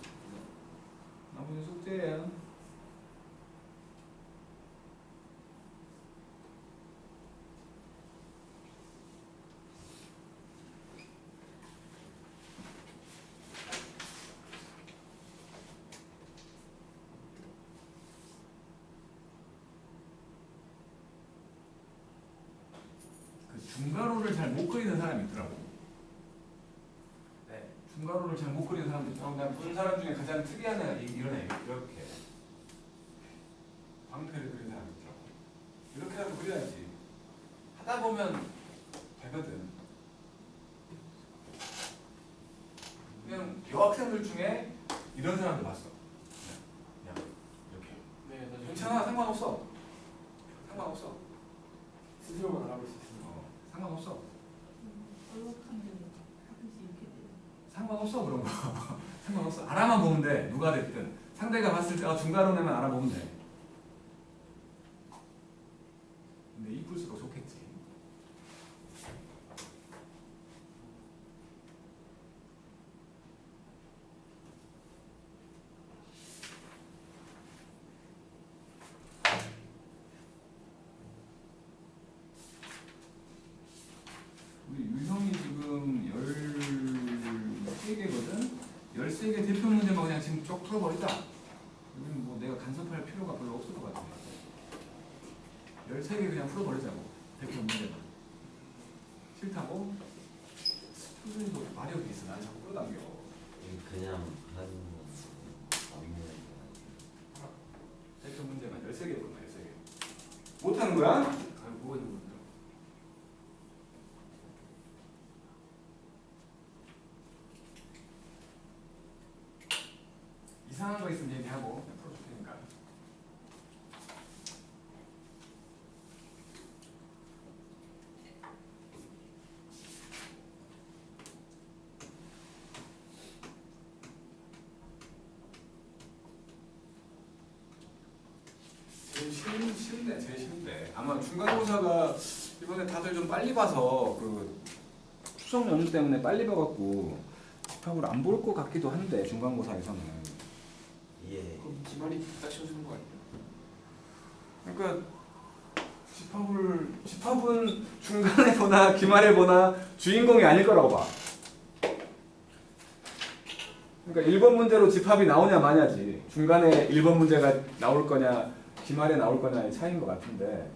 나머지 숙제야. 중괄호를 잘 못 그리는 사람이 있더라고. 네. 중괄호를 잘 못 그리는 사람도 있더라고. 난 본 사람 중에 가장 특이한 애가 이런 애. 이렇게 광패를 그리는 사람이 있더라고. 이렇게라도 그려야지. 하다 보면 되거든. 그냥 여학생들 중에 이런 사람도 봤어. 그냥 이렇게. 네, 나 괜찮아, 상관없어. 상관없어. 스스로만 알아볼 수 있습니다. 상관없어. 얼룩한 게 하듯이 이렇게 돼요. 상관없어 그런 거. 상관없어. 알아만 보면 돼. 누가 됐든. 상대가 봤을 때 중괄호내만 알아보면 돼. 근데 이쁠수록 좋겠지. 풀어버리자. 여기는 뭐 내가 간섭할 필요가 별로 없을 것 같은데. 13개 그냥 풀어버리자고. 대표 문제만. 싫다고? 선생님도 마력이 있어. 날 자꾸 끌어당겨. 그냥 하는 업무 대표 문제만 13개 풀어. 13개. 못하는 거야? 아, 뭐가 있는 건데요? 이상한 거 있으면 얘기하고 그냥 풀어줄 테니까. 제일 쉬운데, 제일 쉬운데. 아마 중간고사가 이번에 다들 좀 빨리 봐서 그 추석 연휴 때문에 빨리 봐갖고 집합을 안 볼 것 같기도 한데 중간고사에서는. 예. 그럼 기말이 딱 씌워주는 거 아니에요? 그러니까 집합은 중간에 보나 기말에 보나 주인공이 아닐 거라고 봐. 그러니까 1번 문제로 집합이 나오냐 마냐지. 중간에 1번 문제가 나올 거냐 기말에 나올 거냐의 차이인 것 같은데.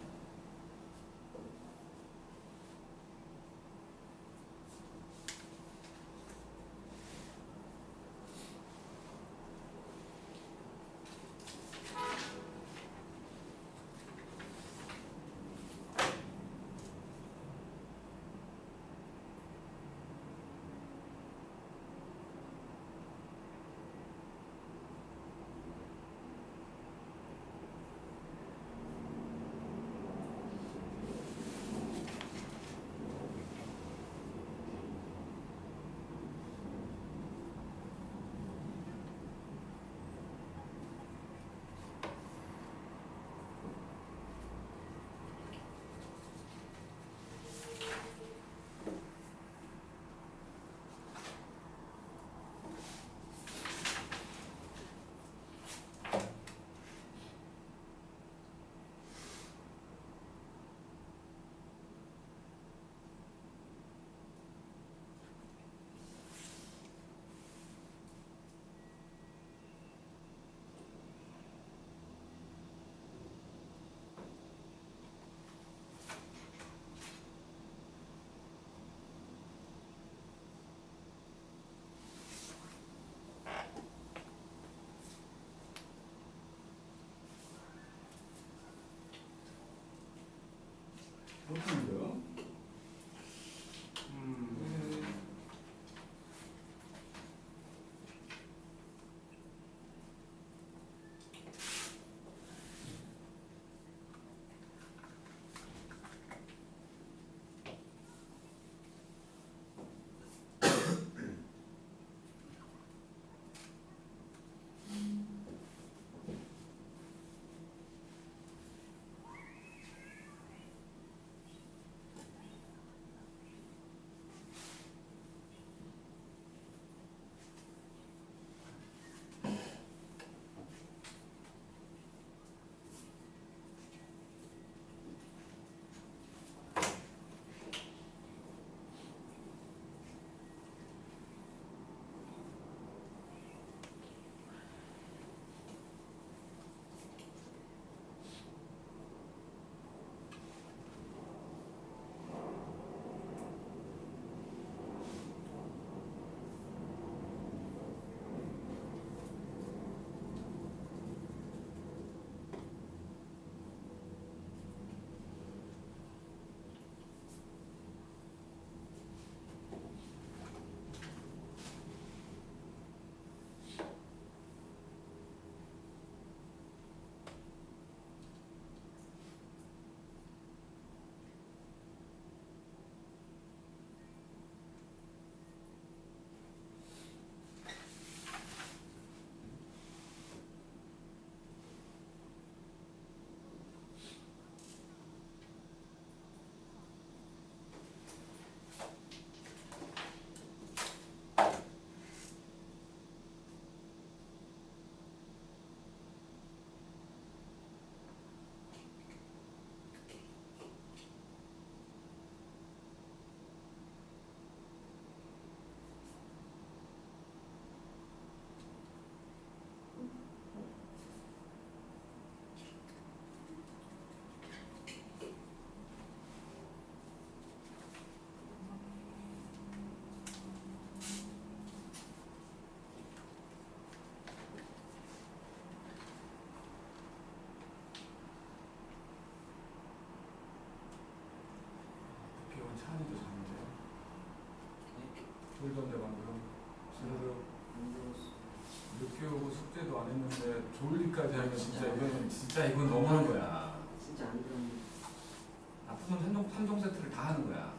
들던데 방금 지금 안 들었어. 늦게 오고 숙제도 안 했는데 졸리까지 하면 진짜 이건 너무한 거야. 진짜 안 들었는데. 나쁜 3종 세트를 다 하는 거야.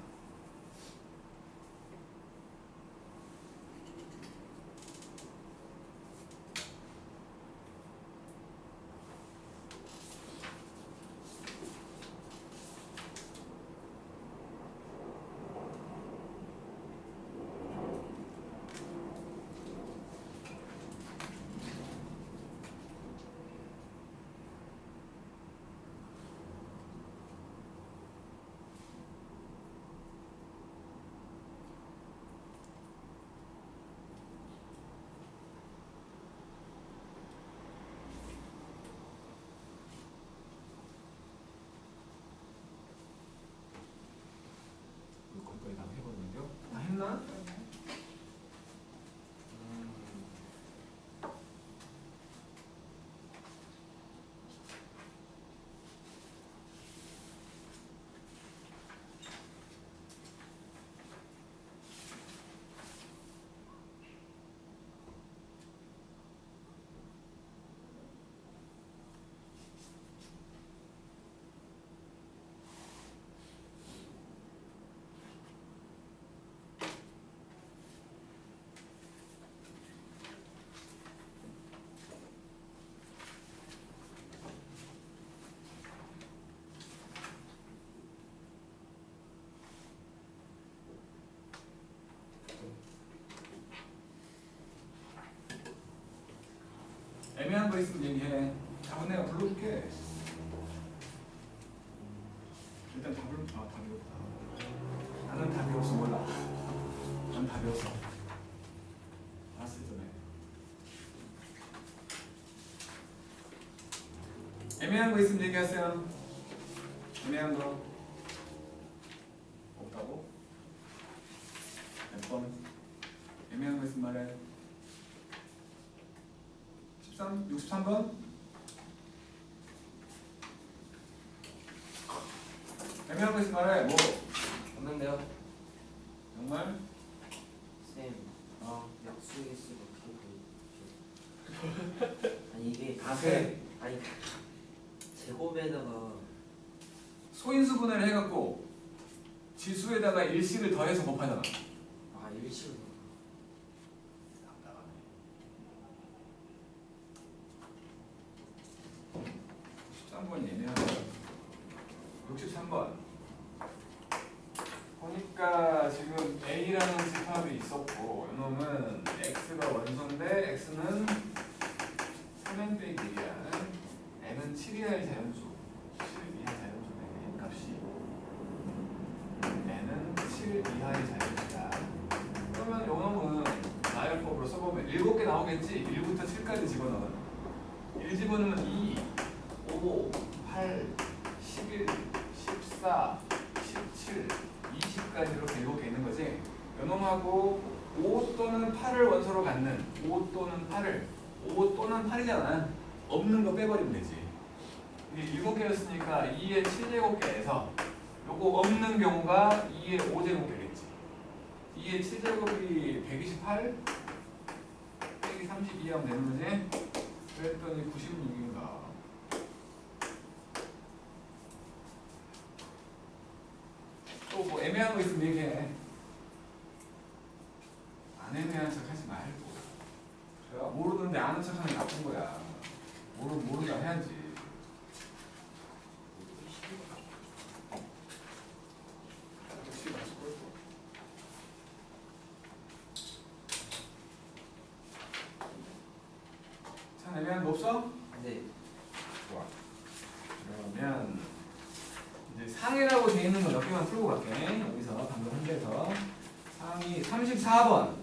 거기까지 다 해보는데요. 다 했나? 애매한 거 있으면 얘기해. 답은 내가 불러줄게. 일단 답이 없다. 나는 답이 없어 몰라. 난 답이 없어. 알았어 전에. 애매한 거 있으면 얘기하세요. 애매한 거 없다고? 몇 번? 애매한 거 있으면 말해. 63번? 애매한 거 있으면 말해. 뭐? 없는데요? 정말? 쌤. 약속했어. 아니 이게 세. 아니 제곱에다가 소인수분해를 해갖고 지수에다가 일식을 더해서 곱하잖아. 일식을 13번 예매하고 63번 보니까 지금 A라는 집합이 있었고 이놈은 X가 원소인데 X는 3n 빼기 1이야. N은 7 이하의 자연수 7 이하 자연수네. 값이 N은 7 이하의 자연수다. 그러면 이놈은 나열법으로 써보면 7개 나오겠지. 1부터 7까지 집어넣어. 1 집어넣으면 2 5, 8, 11, 14, 17, 20까지 이렇게 7개 있는 거지. 요놈하고 5 또는 8을 원소로 갖는 5 또는 8을 5 또는 8이잖아. 없는 거 빼버리면 되지. 이게 7개였으니까 2의 7제곱계에서 요거 없는 경우가 2의 5제곱계겠지. 2의 7제곱이 128 빼기 32 하면 되는 거지. 그랬더니 96인가. 또 뭐 애매한 거 있으면 얘기해. 안 애매한 척 하지 말고. 모르는데 아는 척 하는 게 나쁜 거야. 모른다 해야지. 참 애매한 거 없어? 네. 좋아. 그러면 이제 상이라고 돼 있는 거 몇 개만 풀고 갈게. 여기서 방금 한 개에서 상이 34번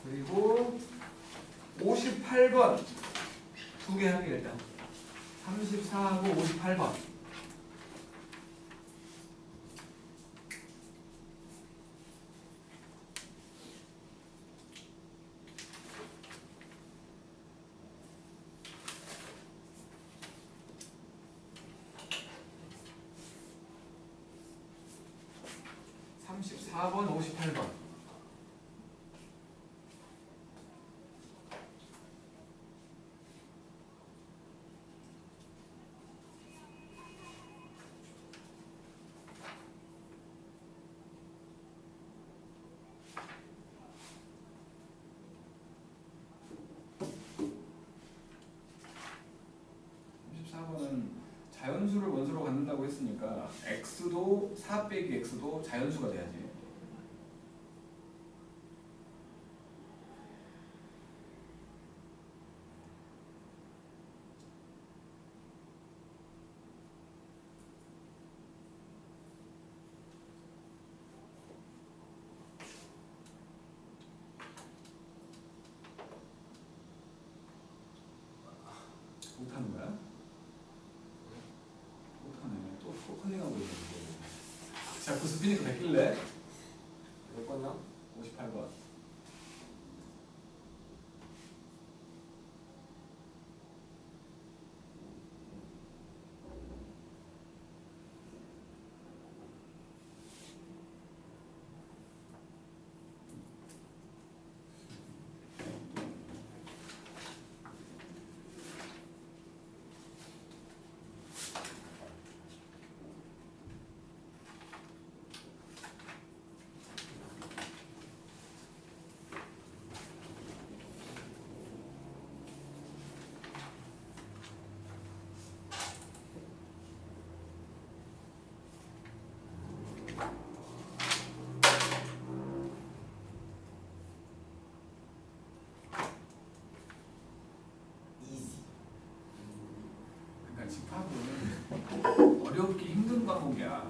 그리고 58번 두 개 할게 일단. 34하고 58번. 34번, 58번. 은 자연수를 원소로 갖는다고 했으니까 x도 4 빼기 x도 자연수가 돼야지. 못하는 거야? 못하네. 또 컨닝하고 있는데. 자꾸 스피니까 베낄래? 몇 번이야? 58번. 그러니까 집합은 어렵기 힘든 과목이야.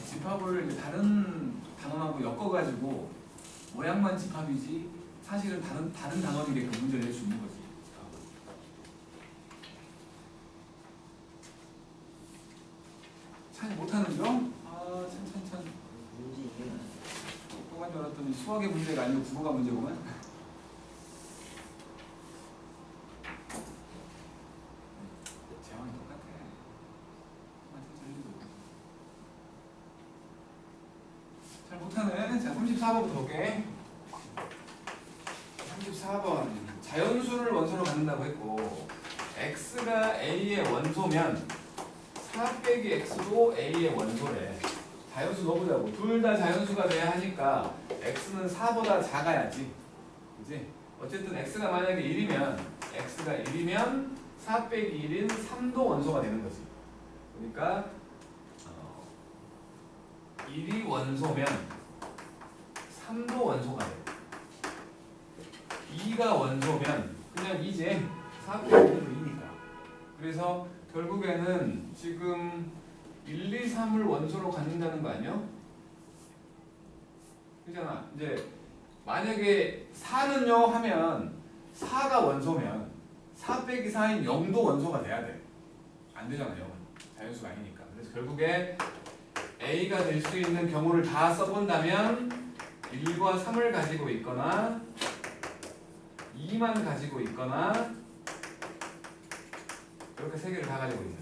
집합을 이제 다른 단원하고 엮어가지고 모양만 집합이지 사실은 다른 단원에게 그 문제를 낼 수 있는 거지. 참 못하는 점? 아, 참. 문제 이게 또한 줄 알았더니 수학의 문제가 아니고 국어가 문제구만. 제왕이 똑같아. 잘 못하네. 자, 34번부터 볼게. 34번. 자연수를 원소로 갖는다고 했고 x가 a의 원소면 4 빼기 x도 a의 원소래. 자연수 넣어보자고. 둘 다 자연수가 돼야 하니까 x는 4보다 작아야지. 그지? 어쨌든 x가 만약에 1이면 4 빼기 1인 3도 원소가 되는 거지. 그러니까 1이 원소면 3도 원소가 돼. 2가 원소면 그냥 2제 4 빼기 1은 2니까. 그래서 결국에는 지금 1, 2, 3을 원소로 갖는다는 거 아니야? 그잖아. 이제 만약에 4는요 하면 4가 원소면 4 빼기 4인 0도 원소가 돼야 돼. 안 되잖아요. 자연수가 아니니까. 그래서 결국에 A가 될 수 있는 경우를 다 써본다면 1과 3을 가지고 있거나 2만 가지고 있거나 이렇게 세 개를 다 가지고 있는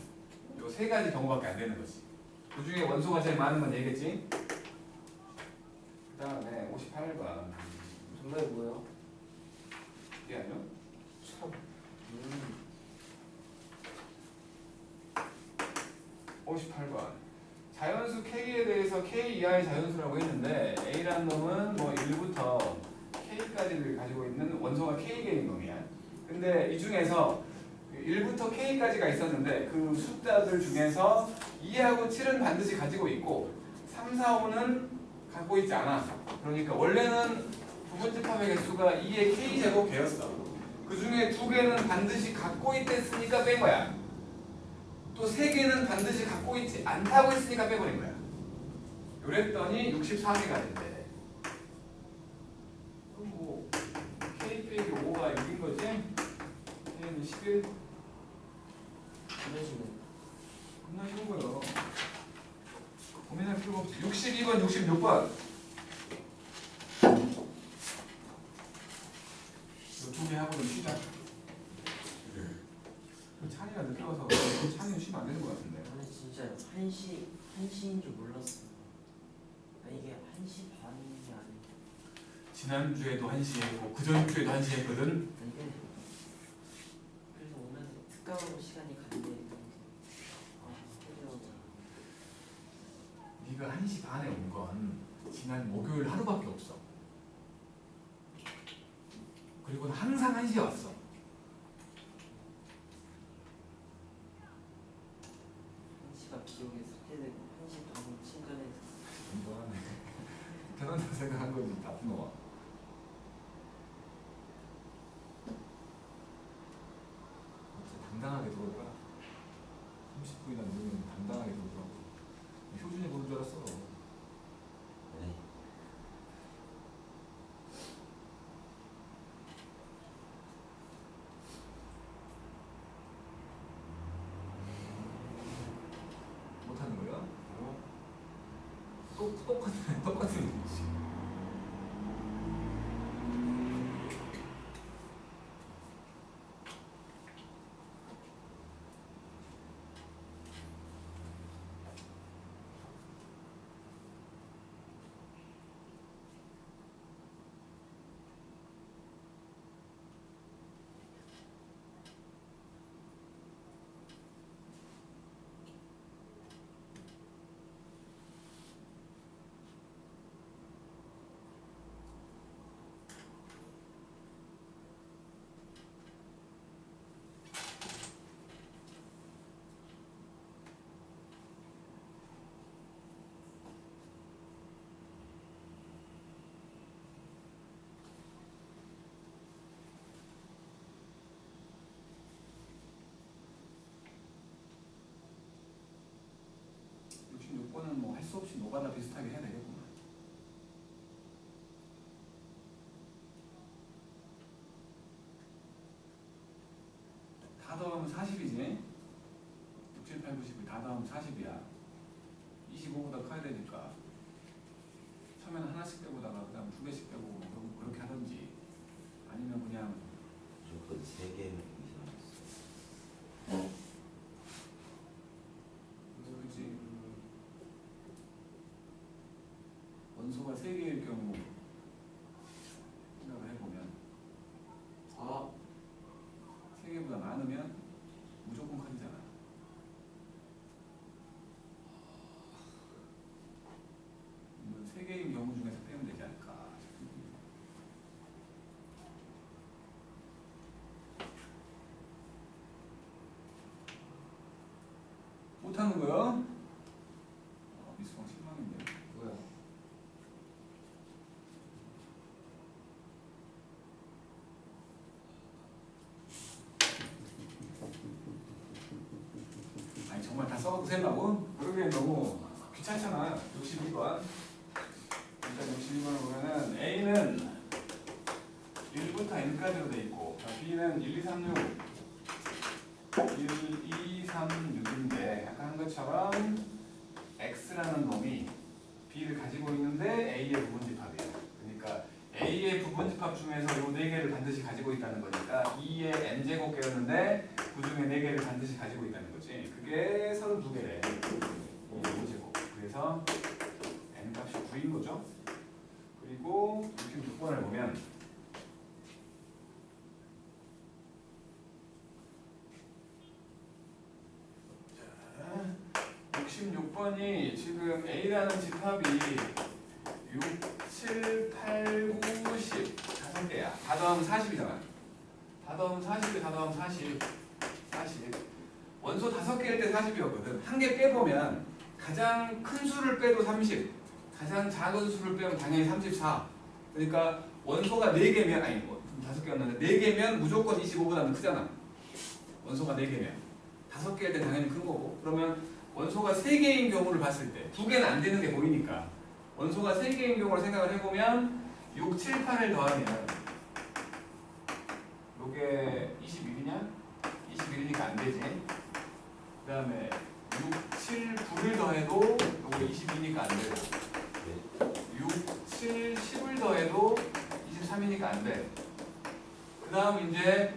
요 세 가지 경우밖에 안 되는 거지. 그 중에 원소가 제일 많은 건 얘겠지? 그 다음에 58번. 정답이 뭐예요? 이게 아니요? 참. 58번. 자연수 K에 대해서 K 이하의 자연수라고 했는데 A라는 놈은 뭐 1부터 K까지를 가지고 있는 원소가 K개인 놈이야. 근데 이 중에서 1부터 K까지가 있었는데 그 숫자들 중에서 2하고 7은 반드시 가지고 있고 3, 4, 5는 갖고 있지 않아. 그러니까 원래는 부분집합의 개수가 2의 K제곱 개였어. 그 중에 2개는 반드시 갖고 있댔으니까 뺀 거야. 또 3개는 반드시 갖고 있지 않다고 했으니까 빼버린 거야. 그랬더니 64개가 된대. 그럼 뭐 K 빼기 5가 6인 거지? K는 11. 겁나 쉬운 거요. 고민할 필요가 없지. 62번, 66번. 이 두 개 하고 좀 쉬자. 찬이가 늦게 와서 찬이는 쉬면 안 되는 것 같은데. 아니 진짜 한시인 줄 몰랐어. 지난주에도 1시에 했고 그 전주에도 1시에 했거든. 이게 그래서 오늘 특강하고 시간이 갔네. 네가 1시 반에 온 건 지난 목요일 하루밖에 없어. 그리고 항상 1시에 왔어. 한시가 기억에 삭제되고 한시 너무 친근해서 인정하네. 편안하다 생각한 거지. 나쁜 놈아. 진짜 당당하게 들어올 거야. 30분이나 늦으면 당당하게 들어오더라고. 효준이 보는 줄 알았어. 네. 못하는 거야? 똑같은 일이지. 요거는 뭐 할 수 없이 노가다 비슷하게 해야 되겠구나. 다 더하면 40이지? 6, 7, 8, 9, 10을 다 더하면 40이야. 25보다 커야 되니까 처음에는 하나씩 빼보다가 그 다음 2개씩 빼보고 뭐 그렇게 하든지 아니면 그냥 무조건 3개 이상 있어. 그렇지. 원소가 3개일 경우 생각을 해보면 3개보다 많으면 무조건 커지잖아. 이건 3개인 경우 중에서 빼면 되지 않을까. 못하는 거야? 미스방 실망인데. 뭐야? 아니 정말 다 써도 되려고? 그러기엔 너무 귀찮잖아. 62번. 일단 62번을 보면은 A는 1부터 N까지로 돼 있고 B는 1, 2, 3, 6 1, 2, 3, 6인데 아까 한 것처럼 X라는 놈이 B를 가지고 있는데 A의 부분집합이야. 그러니까 A의 부분집합 중에서 이 4개를 반드시 가지고 있다는 거니까 2의 N제곱 개였는데 그 중에 4개를 반드시 가지고 있다는 거지. 그게 32개래. 5제곱. 그래서 N값이 9인 거죠. 그리고 66번을 보면 66번이 지금 A라는 집합이 6, 7, 8, 9, 10 5개야. 다 더하면 40이잖아. 다 더하면 40이 다 더하면 40. 원소 5개일 때 40이었거든. 한 개 빼보면 가장 큰 수를 빼도 30, 가장 작은 수를 빼면 당연히 34. 그러니까 원소가 4개면, 아니 5개였는데 4개면 무조건 25보다는 크잖아. 원소가 4개면 5개일 때 당연히 큰 거고. 그러면 원소가 3개인 경우를 봤을 때 2개는 안 되는 게 보이니까 원소가 3개인 경우를 생각을 해보면 6, 7, 8을 더하면 요게 21이냐? 21이니까 안 되지. 그 다음에 6, 7, 9를 더해도 요게 22니까 안 되고 6, 7, 10을 더해도 23이니까 안 돼. 그 다음 이제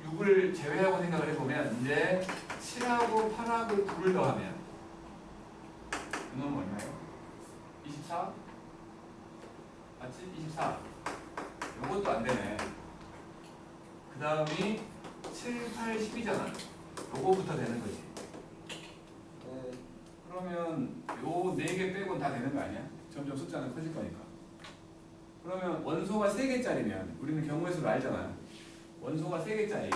6을 제외하고 생각을 해보면 이제 7하고 8하고 9를 더하면 이놈은 얼마예요? 24? 맞지? 24. 요것도 안 되네. 그 다음이 7, 8, 10이잖아. 요거부터 되는 거지. 그러면 요 4개 빼고는 다 되는 거 아니야? 점점 숫자는 커질 거니까. 그러면 원소가 3개짜리면 우리는 경우의 수를 알잖아. 원소가 3개짜리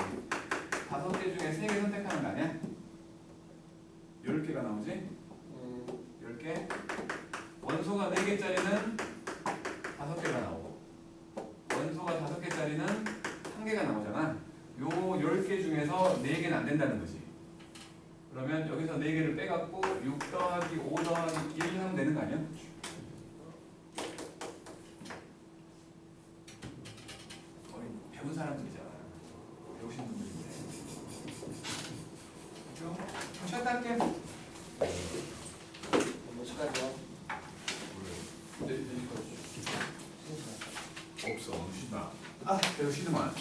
5개 중에 3개 선택하는 거 아니야? 10개가 나오지? 10개. 원소가 4개짜리는 5개가 나오고 원소가 5개짜리는 1개가 나오잖아. 요 10개 중에서 4개는 안 된다는 거지. 그러면 여기서 4개를 빼갖고 6 더하기 5 더하기 1 하면 되는 거 아니야? 거의 배운 사람들이잖아. 배우신 분들인데. 그죠? 그럼 쉬었다 할게. 몇 시까지요? 없어. 쉬지 마. 배우 쉬지 마.